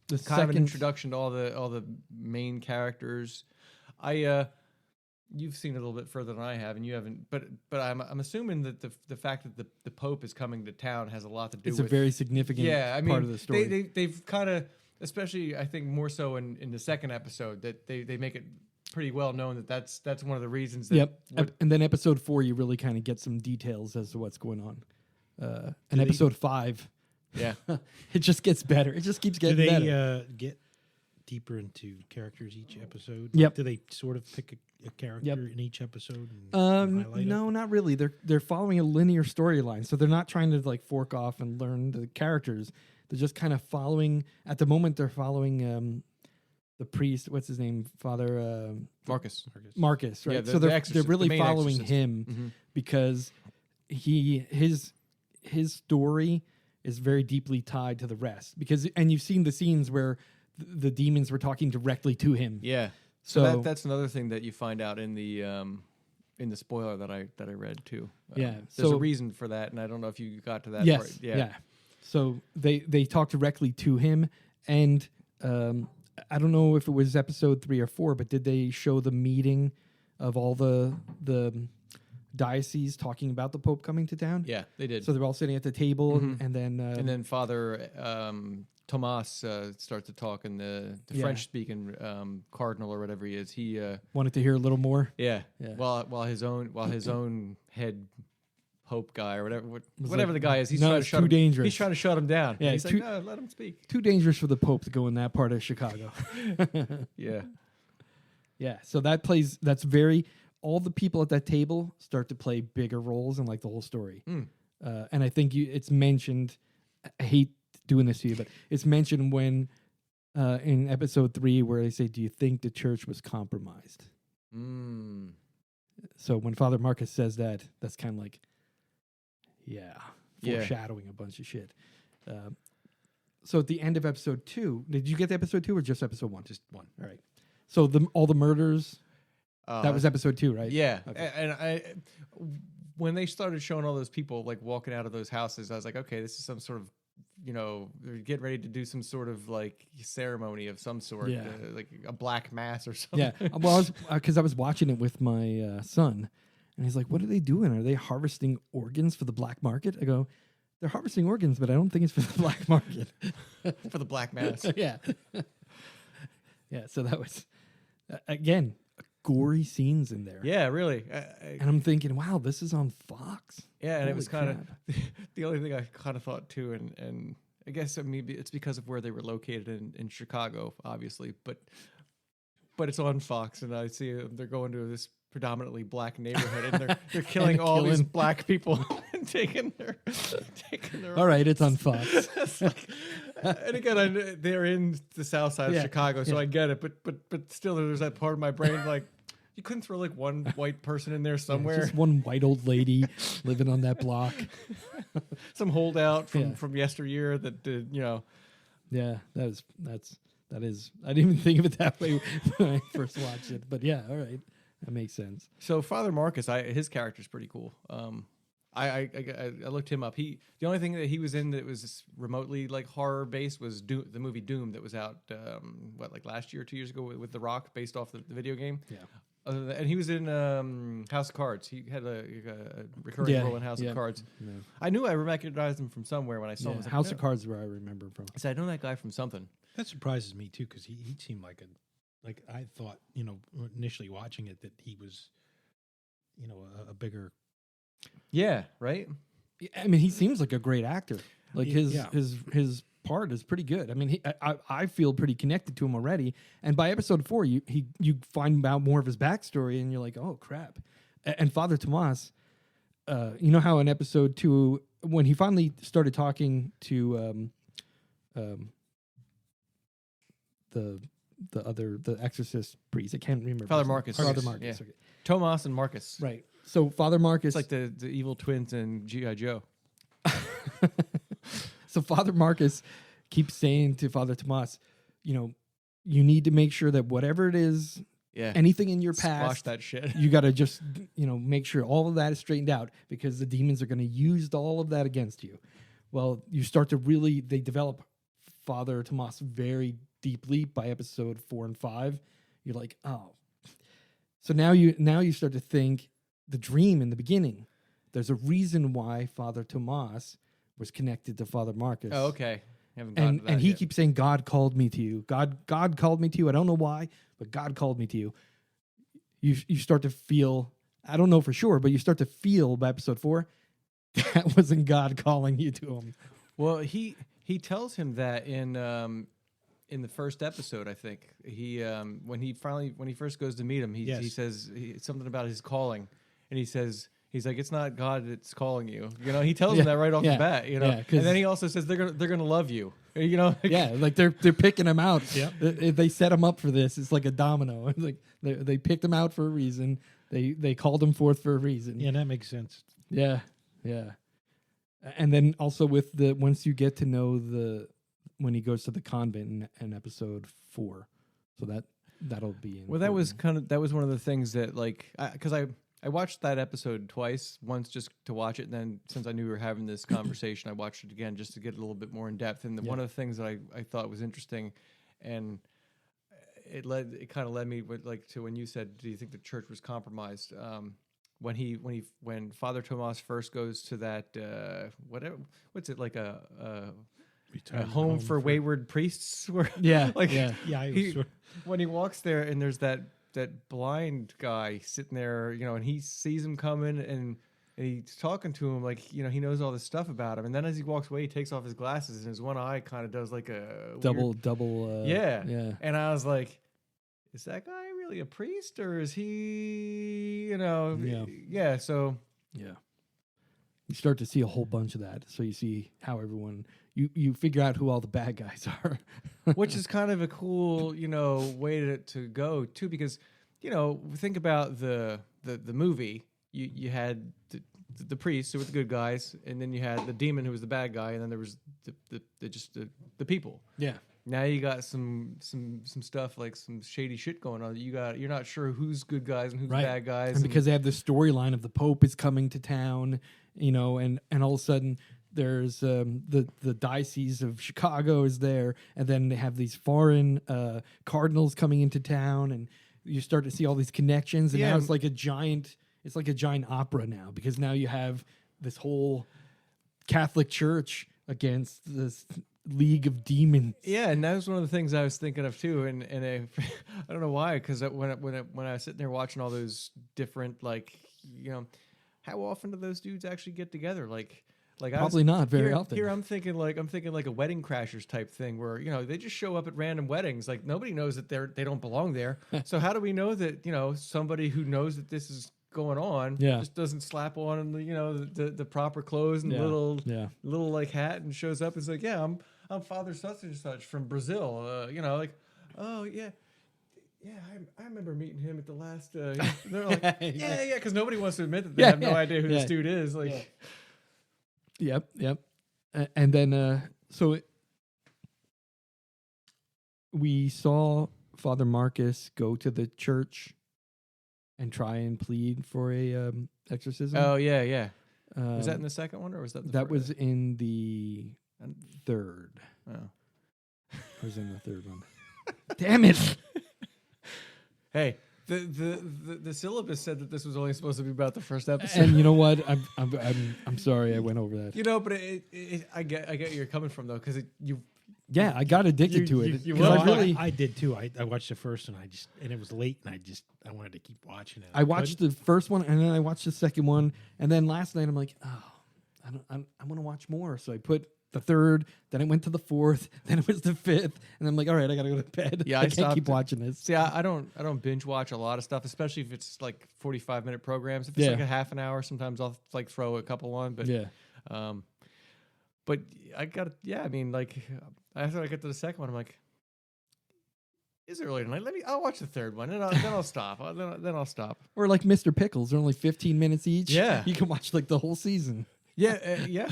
The kind of an second introduction to all the main characters. You've seen it a little bit further than I have, and you haven't. But I'm assuming that the fact that the Pope is coming to town has a lot to do it's with. a very significant part of the story. They've kind of, especially I think more so in the second episode, that they make it pretty well known that that's one of the reasons. That Yep. And then episode 4, you really kind of get some details as to what's going on. And episode 5, Yeah. it just gets better. It just keeps Do getting they better. get deeper into characters each episode? Yep. Do they sort of pick a character in each episode? No, not really. They're following a linear storyline, so they're not trying to like fork off and learn the characters. They're just kind of following. At the moment, they're following the priest. What's his name? Father Marcus. Marcus, right? Yeah, so they're Exorcist, really the main following Exorcist. him because his story is very deeply tied to the rest. And you've seen the scenes where the demons were talking directly to him. Yeah. So that's another thing that you find out in the spoiler that I read too. There's a reason for that, and I don't know if you got to that part. Yeah. So they talk directly to him, and I don't know if it was episode 3 or 4, but did they show the meeting of all the dioceses talking about the Pope coming to town? Yeah, they did. So they're all sitting at the table, and then Father Tomas starts to talk, and the French-speaking cardinal or whatever he is, he wanted to hear a little more. Yeah. While his own head Pope guy or whatever the guy is, he's trying to shut him. Dangerous. He's trying to shut him down. Yeah, he's like, no, let him speak. Too dangerous for the Pope to go in that part of Chicago. Yeah. Yeah. So that's all the people at that table start to play bigger roles in like the whole story. And I think it's mentioned, I hate doing this to you, but it's mentioned when in episode 3 where they say, do you think the church was compromised? So when Father Marcus says that, that's kind of like, foreshadowing a bunch of shit. So at the end of episode 2, did you get to episode 2 or just episode 1? Just 1. All right. So all the murders, that was episode 2, right? Yeah. Okay. And when they started showing all those people like walking out of those houses, I was like, okay, this is some sort of, they're getting ready to do some sort of like ceremony of some sort, like a black mass or something. Yeah. Well, because I was watching it with my son, and he's like, "What are they doing? Are they harvesting organs for the black market?" I go, "They're harvesting organs, but I don't think it's for the black market." For the black mass. Yeah. Yeah. So that was again gory scenes in there. Yeah, really. And I'm thinking, wow, this is on Fox. Yeah, and Holy it was kind of crap. the only thing I kind of thought too, and I guess maybe it's because of where they were located in Chicago, obviously, but it's on Fox, and I see they're going to this predominantly black neighborhood, and they're killing all these black people and taking their. All right, it's on Fox. And again, they're in the south side of Chicago, so I get it, but still, there's that part of my brain like. You couldn't throw like one white person in there somewhere. Just one white old lady living on that block. Some holdout from yesteryear that did, Yeah, that is. I didn't even think of it that way when I first watched it. But yeah, all right, that makes sense. So Father Marcus, his character's pretty cool. I looked him up. The only thing that he was in that was remotely like horror based was the movie Doom that was out like last year or 2 years ago with The Rock, based off the video game. Yeah. And he was in House of Cards. He had a recurring role in House of Cards. Yeah. I knew I recognized him from somewhere when I saw him. House of Cards is where I remember him from. I said, I know that guy from something. That surprises me too, because he seemed like I thought, initially watching it that he was, a bigger. Yeah. Right. I mean, he seems like a great actor. Like his part is pretty good. I mean, I feel pretty connected to him already. And by episode 4, you find out more of his backstory, and you're like, oh crap. And Father Tomas, you know how in episode 2, when he finally started talking to the Exorcist priest, I can't remember. Father Marcus. Father Marcus. Yeah. Okay. Tomas and Marcus. Right. So Father Marcus, it's like the evil twins in G.I. Joe. So Father Marcus keeps saying to Father Tomas, you need to make sure that whatever it is, anything in your past, squash that shit. You got to just, make sure all of that is straightened out, because the demons are going to use all of that against you. Well, you start to they develop Father Tomas very deeply by episode 4 and 5. You're like, oh. So now you start to think the dream in the beginning. There's a reason why Father Tomas was connected to Father Marcus. Oh, okay. Haven't gotten to that and he yet. keeps saying, God called me to you. God called me to you. I don't know why, but God called me to you. You start to feel, I don't know for sure, but you start to feel by episode 4, that wasn't God calling you to him. Well, he tells him that in in the first episode, I think he when he first goes to meet him, he says something about his calling, and he's like, it's not God that's calling you. You know, he tells him that right off the bat. You know, and then he also says they're gonna love you. You know, like they're picking him out. Yeah, they set him up for this. It's like a domino. It's like they picked him out for a reason. They called him forth for a reason. Yeah, that makes sense. Yeah. And then also with once you get to know when he goes to the convent in episode 4, so that'll be well. That was one of the things that because I watched that episode twice. Once just to watch it, and then since I knew we were having this conversation, I watched it again just to get a little bit more in depth. And one of the things that I thought was interesting, and it kind of led me to when you said, "Do you think the church was compromised?" When Father Tomas first goes to that what's it like a home for wayward priests? When he walks there and there's that blind guy sitting there, you know, and he sees him coming and he's talking to him like, you know, he knows all this stuff about him, and then as he walks away, he takes off his glasses and his one eye kind of does like a double. And I was like, is that guy really a priest, or is he, you know? Yeah. So yeah, you start to see a whole bunch of that. So you see how everyone you figure out who all the bad guys are, which is kind of a cool, you know, way to go too, because, you know, think about the movie. You had the priests who were the good guys, and then you had the demon who was the bad guy, and then there was the people. Yeah. Now you got some stuff like some shady shit going on. You're not sure who's good guys and who's bad guys, and because they have the storyline of the Pope is coming to town, you know, and all of a sudden there's the diocese of Chicago is there, and then they have these foreign cardinals coming into town, and you start to see all these connections, and now it's like a giant opera now, because now you have this whole Catholic Church against this league of demons. Yeah, and that was one of the things I was thinking of too, and I don't know why, because when I was sitting there watching all those different, like, you know, how often do those dudes actually get together? Like probably not very often. Here I'm thinking like a Wedding Crashers type thing, where, you know, they just show up at random weddings. Like, nobody knows that they don't belong there. So how do we know that, you know, somebody who knows that this is going on just doesn't slap on, you know, the proper clothes and little like hat and shows up and is like, yeah, I'm Father such and such from Brazil, you know, like, oh yeah, I remember meeting him at the last. They're like, yeah, because nobody wants to admit that they have no idea who this dude is. Like, yep. And then we saw Father Marcus go to the church and try and plead for a exorcism. Oh yeah. Was that in the second one, or was that that was in the third? Oh, it was in the third one. Damn it! Hey, the syllabus said that this was only supposed to be about the first episode. And you know what? I'm sorry I went over that. You know, but I get where you're coming from though, because Yeah, I got addicted to it. I did too. I watched the first one. And it was late, and I wanted to keep watching it. I watched the first one, and then I watched the second one, and then last night I'm like, I want to watch more. So I put the third, then it went to the fourth, then it was the fifth, and I'm like, all right, I gotta go to bed. Yeah, I can't keep watching this. See, I don't binge watch a lot of stuff, especially if it's like 45-minute programs. If it's like a half an hour, sometimes I'll like throw a couple on. But but I got I mean, like, after I get to the second one, I'm like, it's early tonight. I'll watch the third one, and then I'll stop. Then I'll stop. Or like Mr. Pickles, they're only 15 minutes each. Yeah, you can watch like the whole season. Yeah.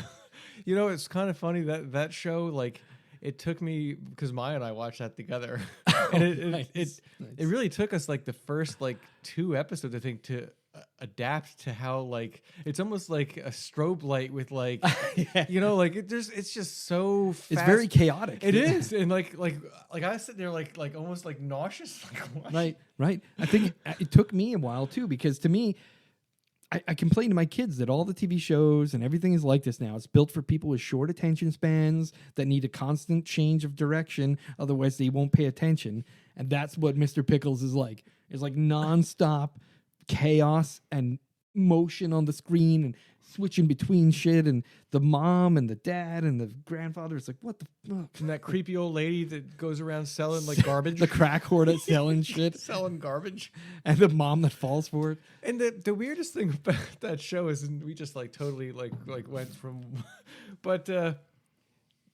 You know, it's kind of funny that show, like, it took me, because Maya and I watched that together, and it really took us like the first like 2 episodes, I think, to adapt to how, like, it's almost like a strobe light with like you know, like it's just so fast. It's very chaotic. It is, and like I was sitting there like almost like nauseous. Like, right. I think it took me a while too, because to me, I complain to my kids that all the TV shows and everything is like this now. It's built for people with short attention spans that need a constant change of direction. Otherwise, they won't pay attention. And that's what Mr. Pickles is like. It's like nonstop chaos and motion on the screen and switching between shit, and the mom and the dad and the grandfather is like, what the fuck? And that creepy old lady that goes around selling like garbage. The crack whore that's selling shit. Selling garbage. And the mom that falls for it. And the weirdest thing about that show is, and we just like totally like went from, but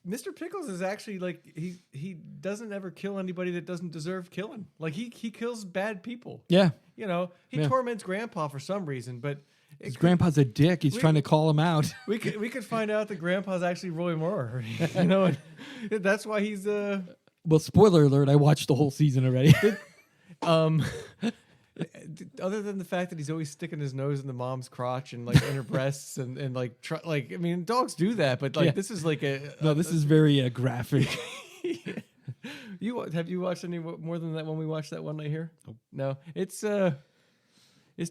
Mr. Pickles is actually like he doesn't ever kill anybody that doesn't deserve killing. Like he kills bad people. Yeah. You know, he torments Grandpa for some reason, but his grandpa's a dick. He's trying to call him out. We could find out that Grandpa's actually Roy Moore. You know, and that's why he's Well, spoiler alert, I watched the whole season already. Other than the fact that he's always sticking his nose in the mom's crotch and like in her breasts and like like I mean dogs do that, but like this is like this is very graphic. Have you watched any more than that when we watched that one night here? Nope. No, it's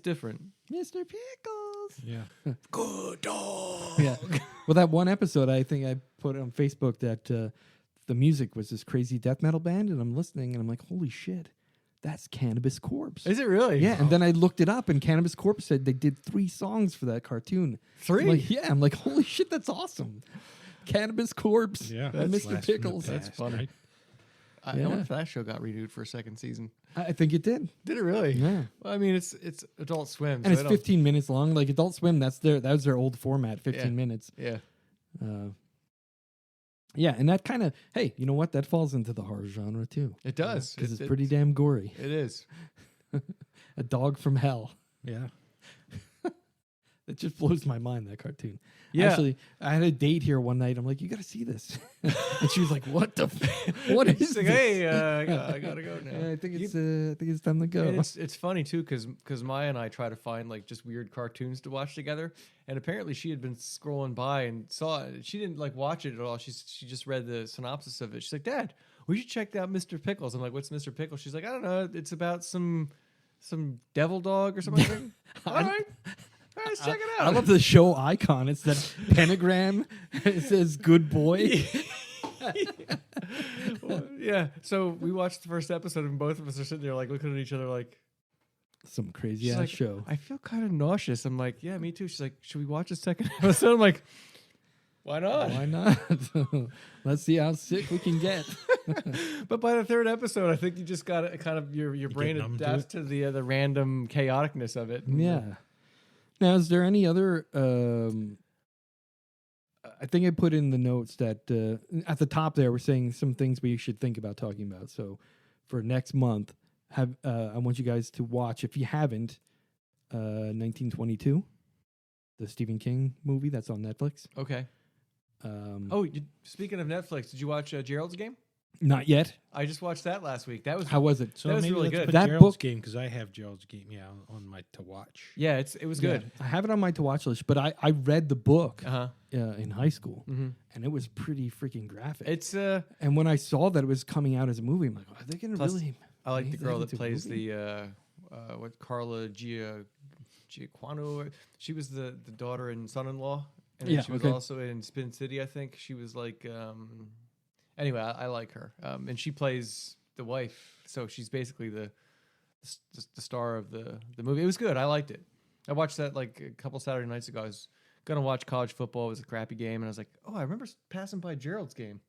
different. Mr. Pickles. Yeah. Good dog. Yeah. Well, that one episode, I think I put on Facebook that the music was this crazy death metal band, and I'm listening, and I'm like, holy shit, that's Cannabis Corpse. Is it really? Yeah. And then I looked it up, and Cannabis Corpse said they did 3 songs for that cartoon. 3? I'm like, holy shit, that's awesome. Cannabis Corpse. Yeah. And Mr. Pickles. That's funny. Right? I wonder if that show got renewed for a second season. I think it did. Did it really? Yeah. Well, I mean, it's Adult Swim, And it's 15 minutes long. Like Adult Swim, that was their old format, 15 minutes. Yeah. Yeah, and that kind of, hey, you know what? That falls into the horror genre too. It does. Because it's pretty damn gory. It is. A dog from hell. Yeah. It just blows my mind, that cartoon. Yeah. Actually, I had a date here one night. I'm like, you got to see this. And she was like, what the what is She's like, this? hey, I gotta go now. Yeah, I think it's time to go. And it's funny too because Maya and I try to find like just weird cartoons to watch together, and apparently she had been scrolling by and saw it. She didn't like watch it at all. She just read the synopsis of it. She's like, Dad, we should check out Mr. Pickles. I'm like, what's Mr. Pickles? She's like, I don't know. It's about some devil dog or something. All right. Let's check it out. I love the show icon. It's that pentagram. It says "Good Boy." Well, yeah. So we watched the first episode, and both of us are sitting there like looking at each other like Some crazy she's ass like, show. I feel kind of nauseous. I'm like, yeah, me too. She's like, should we watch a second episode? I'm like, why not? Why not? Let's see how sick we can get. But by the third episode, I think you just got to kind of your brain numb to adapts it. to the random chaoticness of it. Yeah. Now, is there any other? I think I put in the notes that at the top there, we're saying some things we should think about talking about. So, for next month, I want you guys to watch, if you haven't, 1922, the Stephen King movie that's on Netflix. Okay. Speaking of Netflix, did you watch Gerald's Game? Not yet. I just watched that last week. That was How was it? So That was maybe really let's good. put That Gerald's book- Game, because I have Gerald's Game, on my to watch. yeah, it was good. Yeah, I have it on my to watch list, but I read the book Uh-huh. in high school, Mm-hmm. and it was pretty freaking graphic. It's And when I saw that it was coming out as a movie, I'm like, are they going to Plus, really? I like the make girl that into a plays movie? the Carla Giaquano. She was the daughter and son-in-law, and then Yeah, she was okay. also in Spin City. I think she was like. Anyway, I like her, and she plays the wife, so she's basically the star of the movie. It was good. I liked it. I watched that like a couple Saturday nights ago. I was gonna watch college football. It was a crappy game, and I was like, oh, I remember passing by Gerald's Game.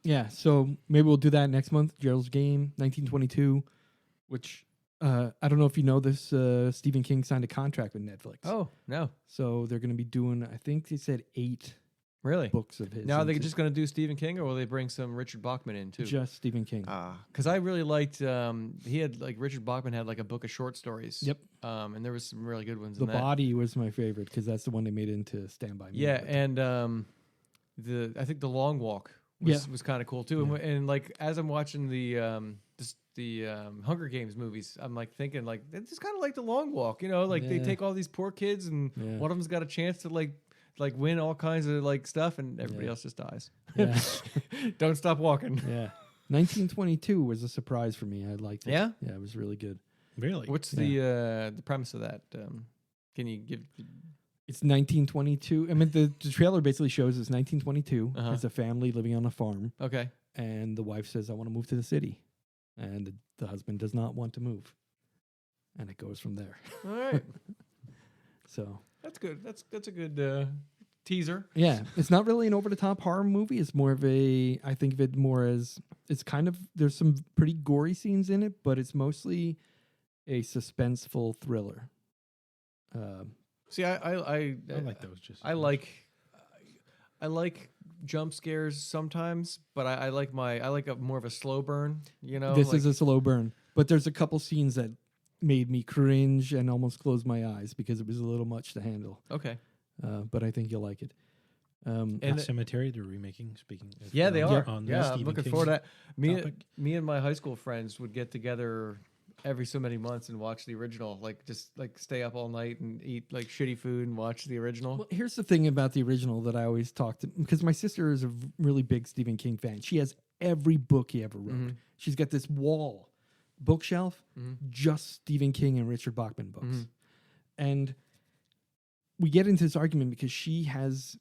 Yeah, so maybe we'll do that next month. Gerald's Game, 1922, which I don't know if you know this. Stephen King signed a contract with Netflix. Oh no, So they're going to be doing, I think they said 8 really? books of his. Now are they into just going to do Stephen King, or will they bring some Richard Bachman in too? just Stephen King. Because I really liked. He had like Richard Bachman had like a book of short stories. Yep. And there was some really good ones The in that. Body was my favorite because that's the one they made into Stand By Me. Yeah, But and I think the Long Walk was kind of cool too. Yeah. And like as I'm watching the Hunger Games movies, I'm like thinking like it's just kind of like the Long Walk, you know? Like they Yeah. take all these poor kids, and Yeah. one of them's got a chance to like win all kinds of like stuff, and everybody Yeah. else just dies. Yeah. Don't stop walking. Yeah. 1922 was a surprise for me. I liked it. Yeah? Yeah, it was really good. Really? What's the premise of that? Can you give? It's 1922. I mean, the trailer basically shows it's 1922. Uh-huh. It's a family living on a farm, Okay. and the wife says, I want to move to the city. And the husband does not want to move. And it goes from there. All right. So That's good. That's a good teaser. Yeah, it's not really an over-the-top horror movie. It's more of I think of it more as, it's kind of, there's some pretty gory scenes in it, but it's mostly a suspenseful thriller. See, I like those. I like jump scares sometimes, but I like a more of a slow burn. You know, This is a slow burn, but there's a couple scenes that made me cringe and almost close my eyes because it was a little much to handle. Okay. But I think you'll like it. And Cemetery, they're remaking. Speaking, of, yeah, they are. On Yeah, I'm Stephen looking King's forward to that. topic. Me and my high school friends would get together every so many months and watch the original. Like just like stay up all night and eat like shitty food and watch the original. Well, here's the thing about the original that I always talk to, because my sister is a really big Stephen King fan. She has every book he ever wrote. Mm-hmm. She's got this bookshelf, just Stephen King and Richard Bachman books. Mm-hmm. And we get into this argument because she has,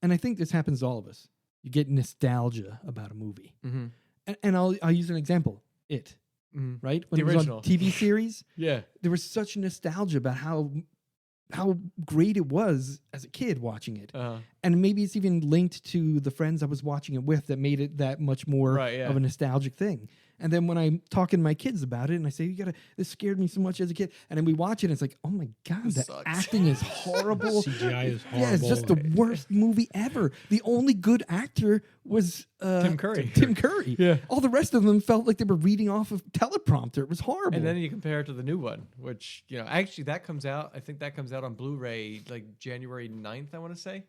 and I think this happens to all of us, you get nostalgia about a movie. Mm-hmm. And I'll use an example. It, right? When The it was original. on TV series, Yeah. there was such nostalgia about how great it was as a kid watching it. And maybe it's even linked to the friends I was watching it with that made it that much more of a nostalgic thing. And then when I'm talking to my kids about it and I say, this scared me so much as a kid. And then we watch it and it's like, oh my God, the acting is horrible. CGI is horrible. Yeah, it's just the worst movie ever. The only good actor was Tim Curry. Tim Curry. Yeah. All the rest of them felt like they were reading off of teleprompter. It was horrible. And then you compare it to the new one, which, actually that comes out, I think that comes out on Blu-ray like January 9th, I want to say.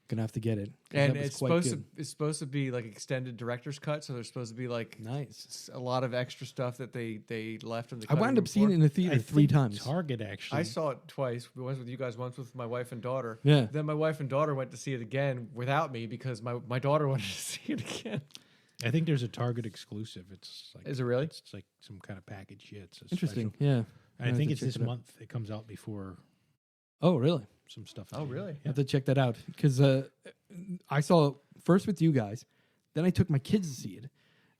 Gonna have to get it. And it's supposed to be like extended director's cut, so there's supposed to be like a lot of extra stuff that they left in the I wound up seeing it in the theater 3 times. Target, actually. I saw it twice. Once with you guys, once with my wife and daughter. Yeah. Then my wife and daughter went to see it again without me because my daughter wanted to see it again. I think there's a Target exclusive. It's like, is it really? It's like some kind of package. Yeah, it's interesting. Special. Yeah. I think it's this month. It comes out before. Oh, really? Some stuff. Oh, really? I have to check that out because I saw it first with you guys, then I took my kids to see it,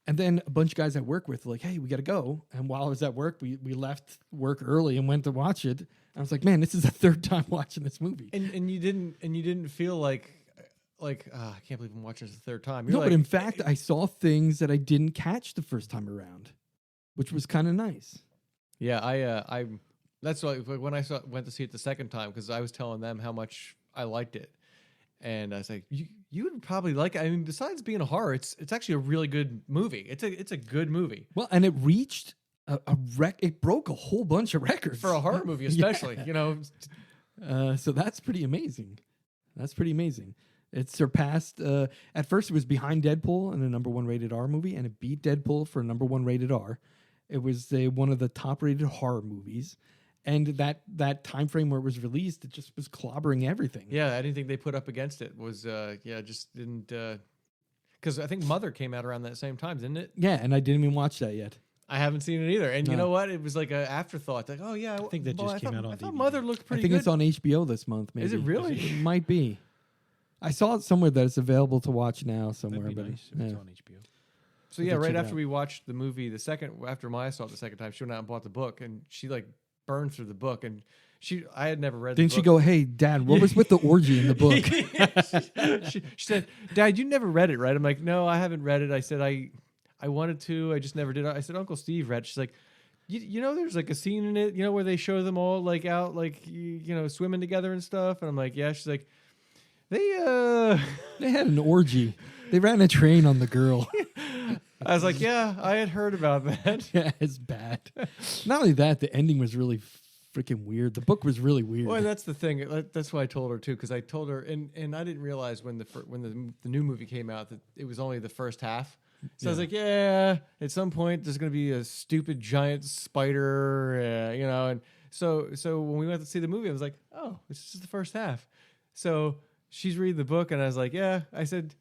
and then a bunch of guys I work with were like, "Hey, we got to go." And while I was at work, we left work early and went to watch it. I was like, "Man, this is the 3rd time watching this movie." And you didn't feel like I can't believe I'm watching this the 3rd time. But in fact, I saw things that I didn't catch the first time around, which was kind of nice. Yeah, I that's why when I went to see it the 2nd time, because I was telling them how much I liked it. And I was like, you would probably like it. I mean, besides being a horror, it's actually a really good movie. It's a good movie. Well, and it reached it broke a whole bunch of records for a horror movie, especially. So that's pretty amazing. It surpassed. At first, it was behind Deadpool and a #1 rated R movie, and it beat Deadpool for a #1 rated R. It was one of the top rated horror movies. And that time frame where it was released, it just was clobbering everything. Yeah, anything they put up against it was just didn't. Because I think Mother came out around that same time, didn't it? Yeah, and I didn't even watch that yet. I haven't seen it either. And you know what? It was like an afterthought. Like, oh yeah, I think that just came out on I thought DVD. Mother looked pretty I think good. it's on HBO this month. Maybe Is it really? It might be. I saw it somewhere that it's available to watch now somewhere. That'd be but nice if it's on HBO. So yeah, right after we watched the movie after Maya saw it the 2nd time, she went out and bought the book, and she like burned through the book, and I had never read. Didn't the she book. go, "Hey, Dad, what was with the orgy in the book?" she said, "Dad, you never read it, right?" I'm like, "No, I haven't read it." I said, "I wanted to, I just never did." I said, "Uncle Steve read." She's like, "You know, there's like a scene in it, where they show them all like out, like swimming together and stuff." And I'm like, "Yeah." She's like, "They had an orgy. They ran a train on the girl." I was like, "Yeah, I had heard about that." Yeah, it's bad. Not only that, the ending was really freaking weird. The book was really weird. Well, and that's the thing. That's why I told her too, because I told her, and I didn't realize when the new movie came out that it was only the first half. So I was like, yeah, at some point there's going to be a stupid giant spider, and so when we went to see the movie, I was like, oh, this is the first half. So she's reading the book, and I was like, yeah. I said,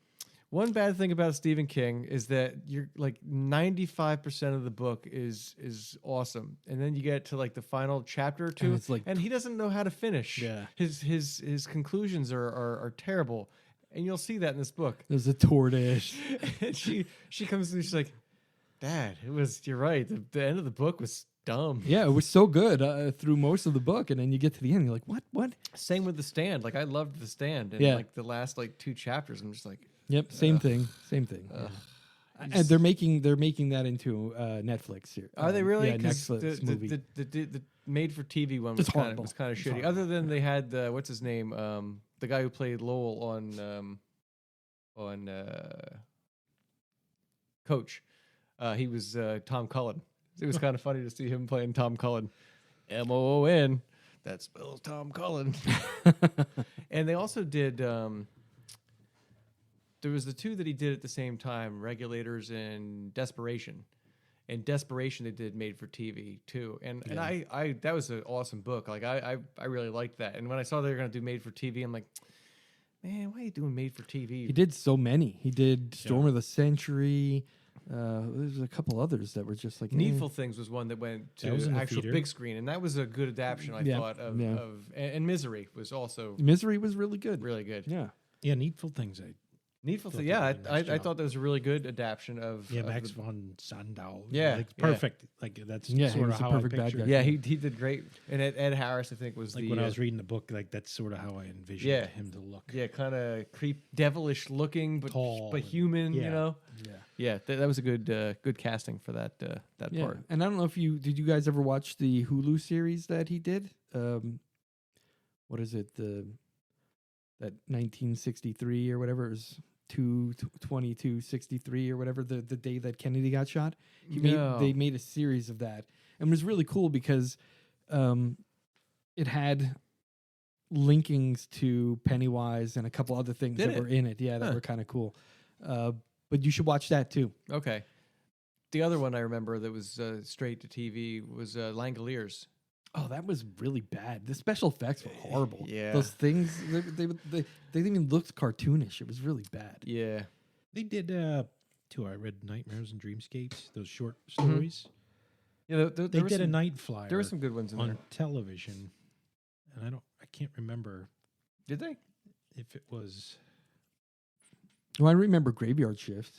one bad thing about Stephen King is that you're like 95% of the book is awesome, and then you get to like the final chapter or two, and he doesn't know how to finish. Yeah, his conclusions are terrible, and you'll see that in this book. There's a tortoise, and she comes and she's like, "Dad, you're right. The end of the book was dumb. Yeah, it was so good through most of the book, and then you get to the end, you're like, what? Same with The Stand. Like I loved The Stand, and like the last like 2 chapters, I'm just like, yep, same thing. And they're making that into Netflix here. Are they really? Yeah, Netflix movie. The made for TV one was kind of shitty. horrible. Other than they had what's his name, the guy who played Lowell on Coach. He was Tom Cullen. It was kind of funny to see him playing Tom Cullen. Moon. That spells Tom Cullen. And they also did. There was the 2 that he did at the same time, Regulators and Desperation. And Desperation they did made for TV too. And I that was an awesome book. Like I really liked that. And when I saw they were gonna do made for TV, I'm like, man, why are you doing made for TV? He did so many. He did Storm of the Century. There's a couple others that were just like Needful Things was one that went to actual big screen, and that was a good adaptation. I thought of and Misery was also Misery was really good. really good. Yeah, Needful Things. Needful Things. Yeah, I thought that was a really good adaptation of Max von Sydow. Yeah, like perfect. Like that's he sort was of the how perfect I bad pictured. guy. Yeah, he did great. And Ed Harris, I think, was Like the when I was reading the book, like that's sort of how I envisioned him to look. Yeah, kind of devilish looking, but Tall but human. You know. Yeah. That was a good casting for that part. And I don't know if you guys ever watch the Hulu series that he did? What is it? That 1963 or whatever, it was 2263 or whatever, the day that Kennedy got shot. They made a series of that, and it was really cool because it had linkings to Pennywise and a couple other things were in it. Yeah, that were kind of cool. But you should watch that too. Okay. The other one I remember that was straight to TV was Langoliers. Oh, that was really bad. The special effects were horrible. Yeah. Those things, they didn't even look cartoonish. It was really bad. Yeah. They did too. I read Nightmares and Dreamscapes, those short stories. Yeah, they did a night flyer. There were some good ones in on there. television, and I can't remember. Did they? If it was. Well, I remember Graveyard Shift.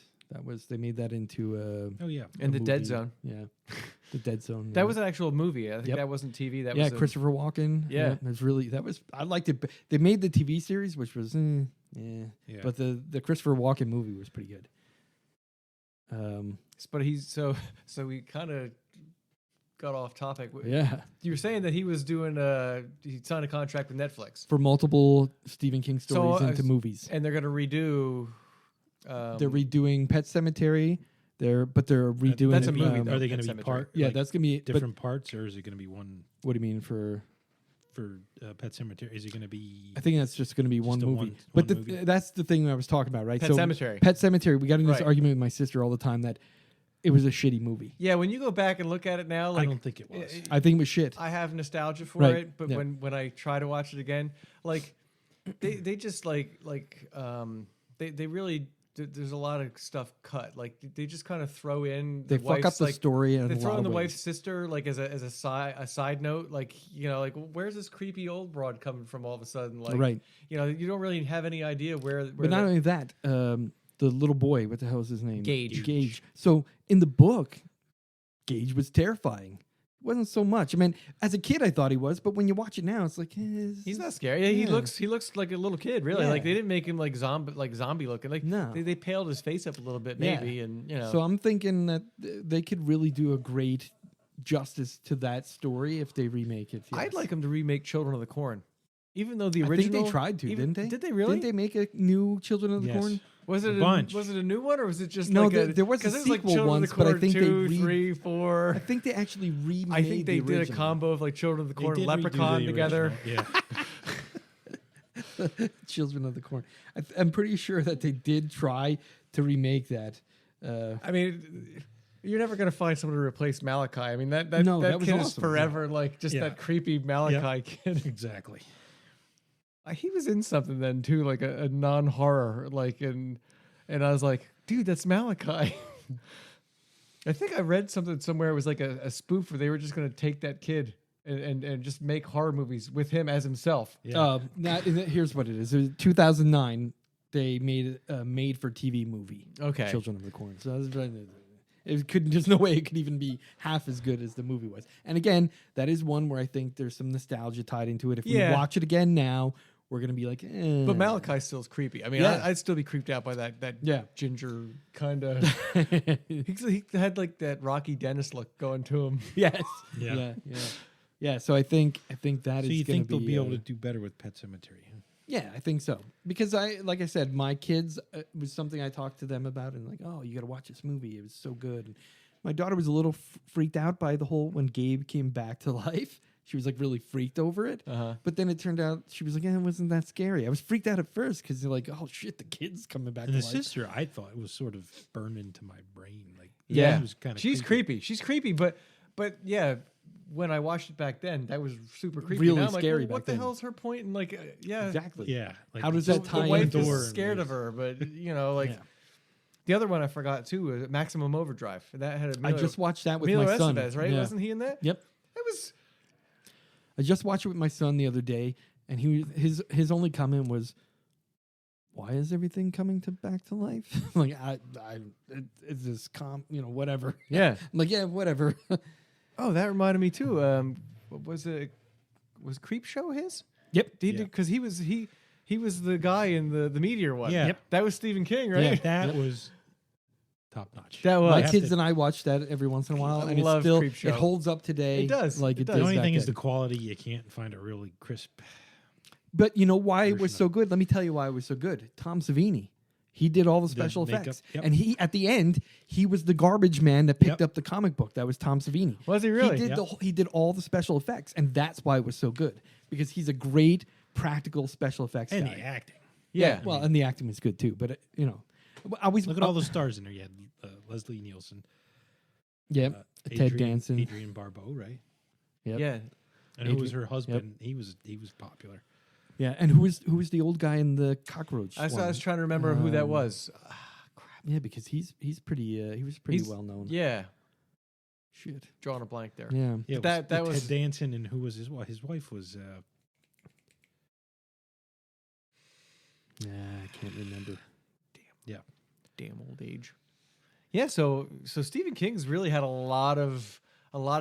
They made that into and the Dead Zone. Yeah, the Dead Zone. That was an actual movie. I think that wasn't TV. That was Christopher Walken. Yeah, it was really I liked it. They made the TV series, which was but the Christopher Walken movie was pretty good. But he's so we kind of got off topic. Yeah, you were saying that he was doing he signed a contract with Netflix for multiple Stephen King stories into movies, and they're going to redo. They're redoing Pet Cemetery. They're redoing. That's a movie. Are they going to be part? Yeah, that's going to be different parts, or is it going to be one? What do you mean for Pet Cemetery? Is it going to be? I think that's just going to be one movie. That's the thing I was talking about, right? Pet Cemetery. Pet Cemetery. We got into this argument with my sister all the time that it was a shitty movie. Yeah, when you go back and look at it now, like, I don't think it was. I think it was shit. I have nostalgia for it, but when I try to watch it again, like they just they really. There's a lot of stuff cut. Like they just kind of throw in. They fuck up the story. They throw in the wife's sister like as a side note. Like like where's this creepy old broad coming from all of a sudden? Like you don't really have any idea where. But not only that, the little boy. What the hell is his name? Gage. So in the book, Gage was terrifying. Wasn't so much. I mean, as a kid, I thought he was, but when you watch it now, it's like he's not scary. Yeah, he looks like a little kid, really. Like they didn't make him like zombie looking. Like no, they paled his face up a little bit, maybe, and So I'm thinking that they could really do a great justice to that story if they remake it. Yes. I'd like them to remake Children of the Corn, even though the original. I think they tried to, didn't they? Did they really? Didn't they make a new Children of the Corn? Was it a new one, or was it just no? Like there was a sequel once, but I think 2, 3, 4. I think they actually remade. I think they the did a combo of like Children of the Corn and Leprechaun together. Yeah. Children of the Corn. I'm pretty sure that they did try to remake that. I mean, you're never going to find someone to replace Malachi. I mean, that kid was awesome. is forever like just that creepy Malachi kid. Exactly. He was in something then too, like a non-horror, like and I was like, dude, that's Malachi. I think I read something somewhere. It was like a spoof where they were just going to take that kid and just make horror movies with him as himself. Yeah. Here's what it is. It was 2009. They made a made-for-TV movie. Okay. Children of the Corn. So There's no way it could even be half as good as the movie was. And again, that is one where I think there's some nostalgia tied into it. If we watch it again now, we're gonna be like, eh. But Malachi still is creepy. I mean, I'd still be creeped out by that ginger kind of. He had like that Rocky Dennis look going to him. Yes. Yeah. So I think that is. So you think they'll be able to to do better with Pet Cemetery? Huh? Yeah, I think so. Because like I said, my kids was something I talked to them about, and like, oh, you got to watch this movie. It was so good. And my daughter was a little freaked out by the whole when Gabe came back to life. She was like really freaked over it. But then it turned out she was like, it wasn't that scary. I was freaked out at first because they're like, oh shit, the kid's coming back. And to the life. sister, I thought it was sort of burned into my brain. Like, Yeah, she was kind of. She's creepy. She's creepy, but yeah. When I watched it back then, that was super creepy. Really now I'm scary like, well, what back the then. hell's her point? And like, Exactly. Yeah. Like How does that tie the wife into is scared of her, but the other one I forgot too was Maximum Overdrive. That had I just watched that with Emilio my son. Estevez, right? Yeah. Wasn't he in that? Yep. It was. I just watched it with my son the other day, and his only comment was, "Why is everything coming back to life?" Like it's just whatever. Yeah. I'm like, yeah, whatever. Oh, that reminded me too. Was Creep Show his? Yep. Because he was the guy in the Meteor one. Yeah. Yep. That was Stephen King, right? Yeah, that was top notch. That was. My kids and I watch that every once in a while, and love it's still Creepshow. it holds up today. It does. Like It it does. does. The only back thing is then. the quality. You can't find a really crisp. But you know why it was version so good? Let me tell you why it was so good. Tom Savini. He did all the special makeup, effects. yep. And he, at the end, he was the garbage man that picked Yep. up the comic book. That was Tom Savini. Was he really? He did, he did all the special effects. And that's why it was so good. Because he's a great practical special effects And guy. the acting. Yeah. Well, and the acting was good too. But, I always Look at all the stars in there. You had Leslie Nielsen. Yeah. Ted Danson. Adrian Barbeau, right? Yep. Yeah. And who was her husband? He was popular. Yeah. And who was the old guy in the cockroach? I one? was trying to remember who that was. Yeah, because he's pretty he was pretty well known. Yeah. Shit. Drawing a blank there. Yeah. Yeah, That was Ted Danson, and who was his wife? His wife was I can't remember. damn old age. Yeah, so Stephen King's really had a lot of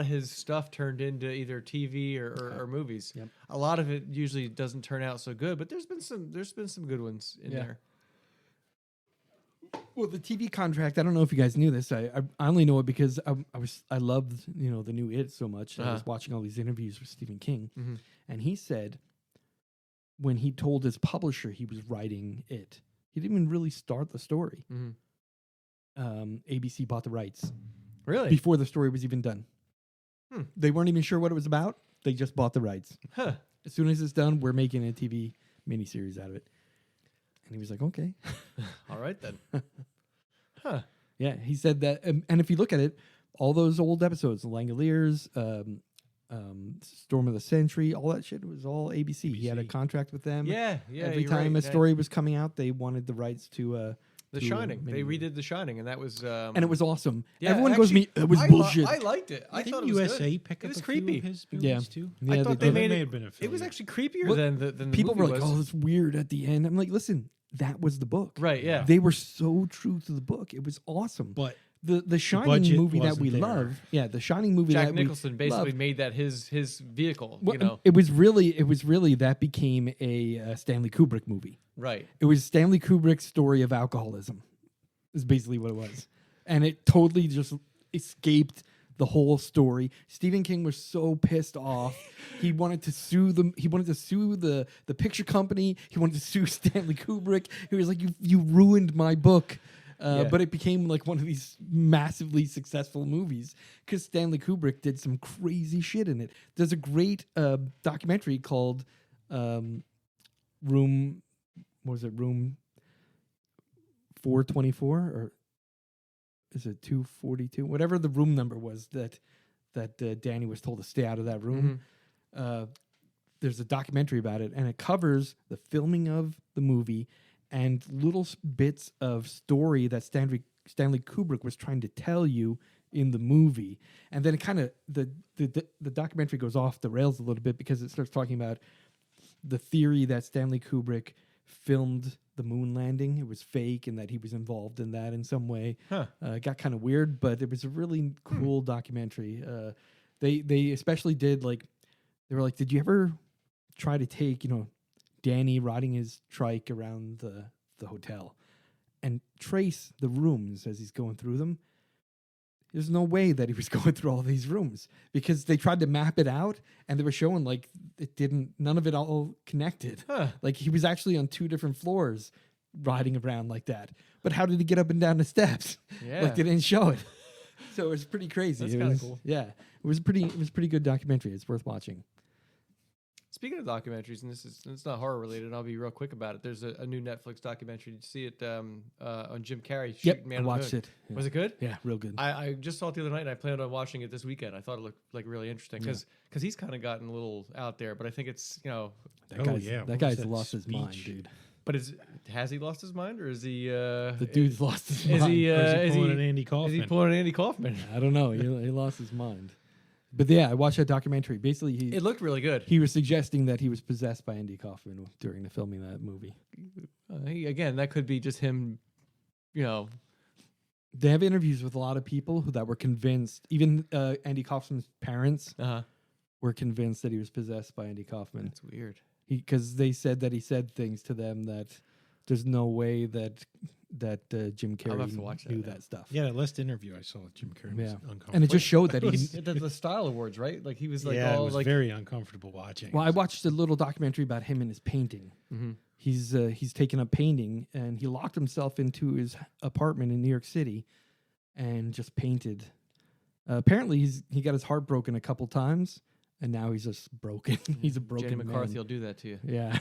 his stuff turned into either TV or movies. Yep. A lot of it usually doesn't turn out so good, but there's been some good ones in there. Well, the TV contract, I don't know if you guys knew this. I only know it because I loved, the new It so much. I was watching all these interviews with Stephen King, and he said when he told his publisher he was writing It, he didn't even really start the story. ABC bought the rights Really? before the story was even done. They weren't even sure what it was about. They just bought the rights. Huh. As soon as it's done, we're making a TV miniseries out of it. And he was like, okay. All right then. Huh. Yeah, he said that. And if you look at it, all those old episodes, Langoliers, Storm of the Century, all that shit was all ABC. He had a contract with them. Yeah. Every you're time right. a story was coming out, they wanted the rights to The Shining. They redid The Shining, and that was and it was awesome. yeah, Everyone goes me. It was I bullshit. I liked it. I thought Didn't it was USA good. pick It up was a creepy. few of his Yeah. movies too? Yeah, I thought they they did. made may it. have been a It was failure. actually creepier Well, than the People movie were like, was. "Oh, it's weird at the end." I'm like, "Listen, that was the book. Right? Yeah. They were so true to the book. It was awesome." But the Shining budget movie that we wasn't there. love, the Shining movie Jack that Nicholson we basically love, made that his vehicle. Well, it was really that became a Stanley Kubrick movie. Right. It was Stanley Kubrick's story of alcoholism. Is basically what it was, and it totally just escaped the whole story. Stephen King was so pissed off. He wanted to sue them. He wanted to sue the picture company. He wanted to sue Stanley Kubrick. He was like, "You ruined my book." But it became like one of these massively successful movies because Stanley Kubrick did some crazy shit in it. There's a great documentary called Room 424 or is it 242? Whatever the room number was that Danny was told to stay out of that room. There's a documentary about it, and it covers the filming of the movie and little bits of story that Stanley Kubrick was trying to tell you in the movie. And then it kind of the documentary goes off the rails a little bit because it starts talking about the theory that Stanley Kubrick filmed the moon landing. It was fake, and that he was involved in that in some way. Huh. It got kind of weird, but it was a really cool documentary. They especially did like, they were like, did you ever try to take, Danny riding his trike around the hotel and trace the rooms as he's going through them? There's no way that he was going through all these rooms, because they tried to map it out and they were showing like none of it all connected. Huh. Like he was actually on 2 different floors riding around like that. But how did he get up and down the steps? Yeah. Like they didn't show it. So it was pretty crazy. That's It kinda was- cool. Yeah. It was pretty good documentary. It's worth watching. Speaking of documentaries, and it's not horror related, I'll be real quick about it. There's a new Netflix documentary. Did you see it on Jim Carrey shooting Man I on the watched Moon? it. Yeah. Was it good? Yeah, real good. I just saw it the other night, and I planned on watching it this weekend. I thought it looked like really interesting because he's kind of gotten a little out there, but I think it's Oh, That yeah. What guy's was that lost his mind, speech? dude. But has he lost his mind, or is he? The dude's lost his Is mind. he? Or is he Is pulling an he? Andy Is he Kaufman? pulling an Andy Kaufman? I don't know. He lost his mind. But yeah, I watched that documentary. Basically, It looked really good. he was suggesting that he was possessed by Andy Kaufman during the filming of that movie. Again, that could be just him. They have interviews with a lot of people that were convinced. Even Andy Kaufman's parents were convinced that he was possessed by Andy Kaufman. That's weird. Because they said that he said things to them that there's no way that Jim I'll have Carrey to watch that knew now. that stuff. Yeah, that last interview I saw with Jim Carrey was Yeah. uncomfortable. And it just showed that It he. was the Style Awards, right? Like he was like yeah, all it was like. very uncomfortable watching. Well, I watched a little documentary about him and his painting. Mhm. He's taken up painting, and he locked himself into his apartment in New York City and just painted. Apparently, he got his heart broken a couple times, and now he's just broken. He's a broken Jenny McCarthy man. will do that to you. Yeah.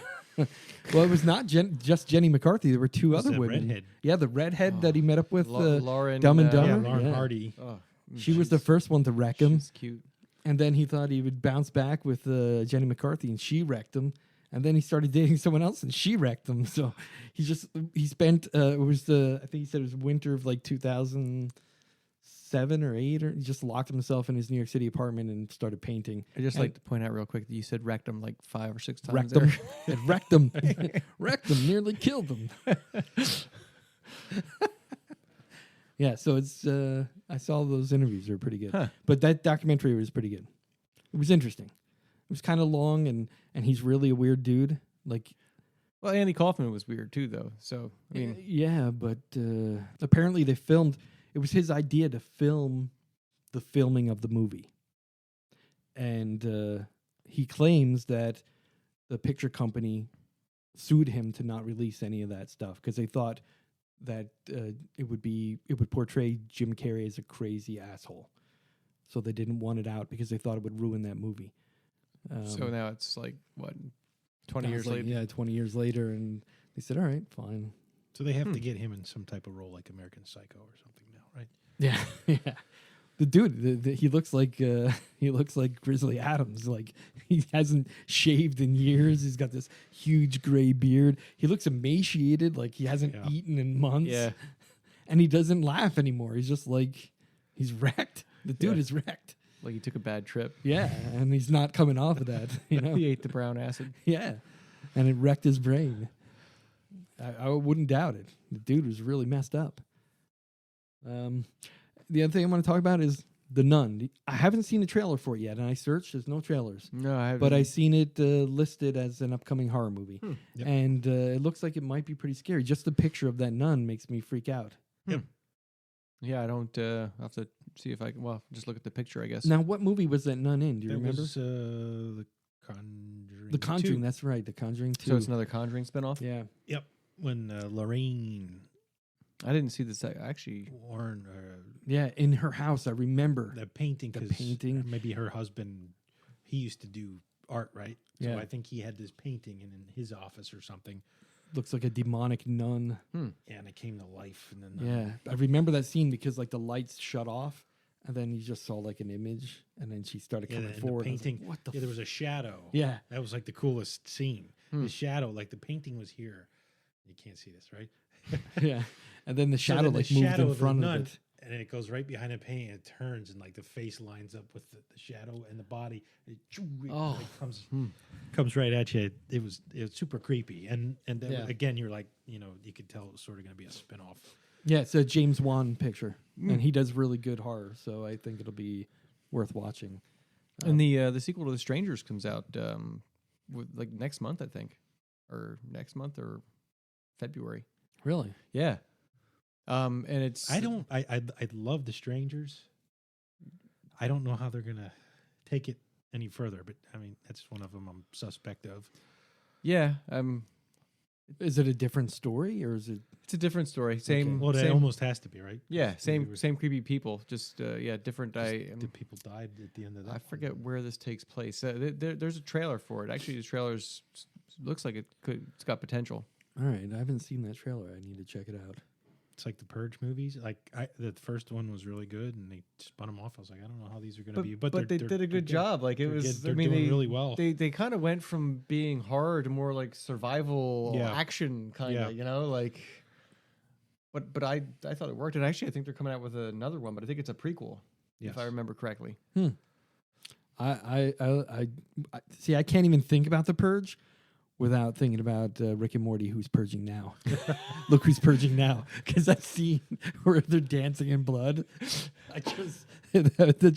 Well, it was not just Jenny McCarthy. There were 2 Who's other that women. redhead? Yeah, the redhead that he met up with, Lauren, Dumb and Yeah, Dumber. Lauren Yeah. Hardy. Oh, She was the first one to wreck him, She's cute. and then he thought he would bounce back with Jenny McCarthy, and she wrecked him. And then he started dating someone else, and she wrecked him. So he spent I think he said it was winter of like 2007 or 8, or he just locked himself in his New York City apartment and started painting. I just And- like to point out real quick that you said wrecked him like 5 or 6 times. Wrecked there. him. It wrecked him. Wrecked him. Nearly killed him. Yeah, so it's I saw those interviews. They were pretty good. Huh. But that documentary was pretty good. It was interesting. It was kind of long, and he's really a weird dude. Like, Well, Andy Kaufman was weird too, though. So I mean, yeah, but apparently they filmed. It was his idea to film the filming of the movie, and he claims that the picture company sued him to not release any of that stuff because they thought that it would portray Jim Carrey as a crazy asshole, so they didn't want it out because they thought it would ruin that movie. so now it's like what, 20 I years was like, later. Yeah, 20 years later, and they said, "All right, fine." So they have to get him in some type of role like American Psycho or something now, right? Yeah, yeah. The dude, he looks like Grizzly Adams. Like he hasn't shaved in years. He's got this huge gray beard. He looks emaciated, like he hasn't eaten in months. Yeah. And he doesn't laugh anymore. He's just like he's wrecked. The dude is wrecked. Like he took a bad trip. Yeah, and he's not coming off of that. You know. He ate the brown acid. Yeah, and it wrecked his brain. I wouldn't doubt it. The dude was really messed up. The other thing I want to talk about is The Nun. I haven't seen the trailer for it yet, and I searched. There's no trailers. No, I haven't. But I seen it listed as an upcoming horror movie. Yep. And it looks like it might be pretty scary. Just the picture of that nun makes me freak out. Yeah, I don't. I'll have to see if I can. Well, just look at the picture, I guess. Now, what movie was that nun in? Do you That remember? was The Conjuring. The Conjuring, 2. that's right. The Conjuring 2. So it's another Conjuring spinoff. Yeah. Yep. When Lorraine I didn't see this. Actually, Warren, Yeah, in her house, I remember. the painting. The 'cause painting. Maybe her husband, he used to do art, right? Yeah. So I think he had this painting in his office or something. Looks like a demonic nun. Yeah, and it came to life. And then Yeah, I remember that scene because like the lights shut off, and then you just saw like an image, and then she started coming and forward. the I was like, painting. what the? There was a shadow. Yeah, That was like the coolest scene. The shadow, like the painting was here. You can't see this, right? yeah, and then the So shadow then the like moved shadow in of the front nun, of it. and it goes right behind the paint, and it turns, and like the face lines up with the shadow and the body. It comes right at you. It was super creepy, and then again, you're like, you could tell it was sort of going to be a spinoff. Yeah, it's a James Wan picture, and he does really good horror, so I think it'll be worth watching. And the sequel to The Strangers comes out like next month, I think, or February. Really? Yeah. And it's I love The Strangers. I don't know how they're gonna take it any further, but I mean that's one of them I'm suspect of. Yeah. Is it a different story or is it? It's a different story. Same. Okay. Well, it almost has to be, right? Yeah. Same creepy people. Just different. Did people died at the end of that? I forget where this takes place. There's a trailer for it. Actually, the trailer's looks like it's got potential. All right, I haven't seen that trailer. I need to check it out. It's like the Purge movies. Like the first one was really good, and they spun them off. I was like, I don't know how these are going to be, but they did a good job. Like they're doing really well. They kind of went from being horror to more like survival action kind of. Like. But I thought it worked, and actually I think they're coming out with another one, but I think it's a prequel, if I remember correctly. I see. I can't even think about The Purge without thinking about Rick and Morty, who's purging now. Look who's purging now, because that scene where they're dancing in blood, that's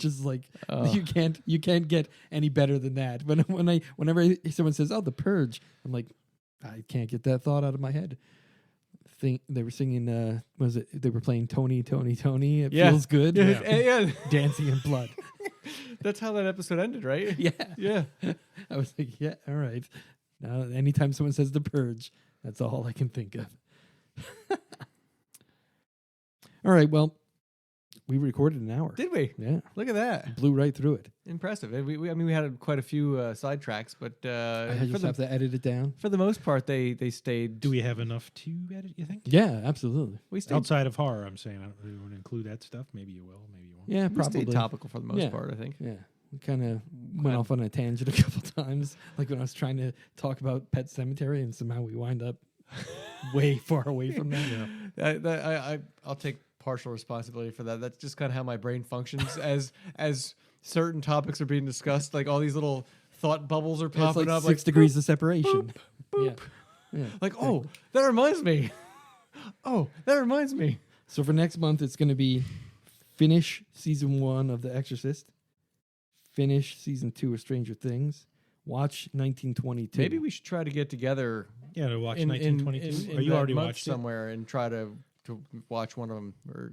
just like you can't get any better than that. Whenever someone says, "Oh, The Purge," I'm like, I can't get that thought out of my head. They were singing, was it? They were playing Tony. It feels good. Yeah. Dancing in blood. That's how that episode ended, right? Yeah. I was like, yeah, all right. Now, anytime someone says The Purge, that's all I can think of. All right, well, we recorded an hour. Did we? Yeah. Look at that. Blew right through it. Impressive. We had quite a few sidetracks, but I just have to edit it down. For the most part, they stayed. Do we have enough to edit, you think? Yeah, absolutely. We stayed outside of horror, I'm saying. I don't want to include that stuff. Maybe you will, maybe you won't. Yeah, we probably. Stayed topical for the most part, I think. Yeah. We kind of went off on a tangent a couple times, like when I was trying to talk about Pet Sematary, and somehow we wind up way far away from that. Yeah. I'll take partial responsibility for that. That's just kind of how my brain functions as certain topics are being discussed. Like all these little thought bubbles are popping up. 6 degrees of separation. Boop. Yeah. Like, oh, that reminds me. So for next month, it's going to be finish season 1 of The Exorcist, finish season 2 of Stranger Things, watch 1922. Maybe we should try to get together. Yeah, to watch 1922. Are you already watched watched somewhere and try to watch one of them? Or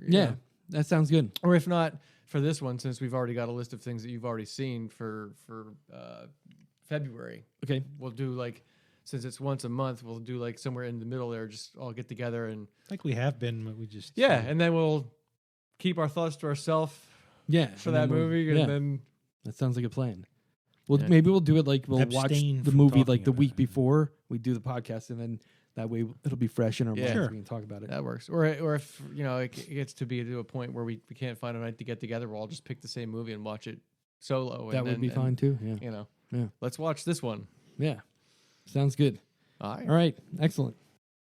that sounds good. Or if not, for this one, since we've already got a list of things that you've already seen for February. Okay, we'll do like, since it's once a month, we'll do like somewhere in the middle there, just all get together and like we have been, but we just and then we'll keep our thoughts to ourselves. For that movie, and then that sounds like a plan. Well, maybe we'll do it like we'll watch the movie like the week before we do the podcast, and then that way it'll be fresh in our minds. We can talk about it. That works. Or if it gets to be to a point where we can't find a night to get together, we'll all just pick the same movie and watch it solo. That would be fine too. Yeah. Let's watch this one. Yeah. Sounds good. All right. Excellent.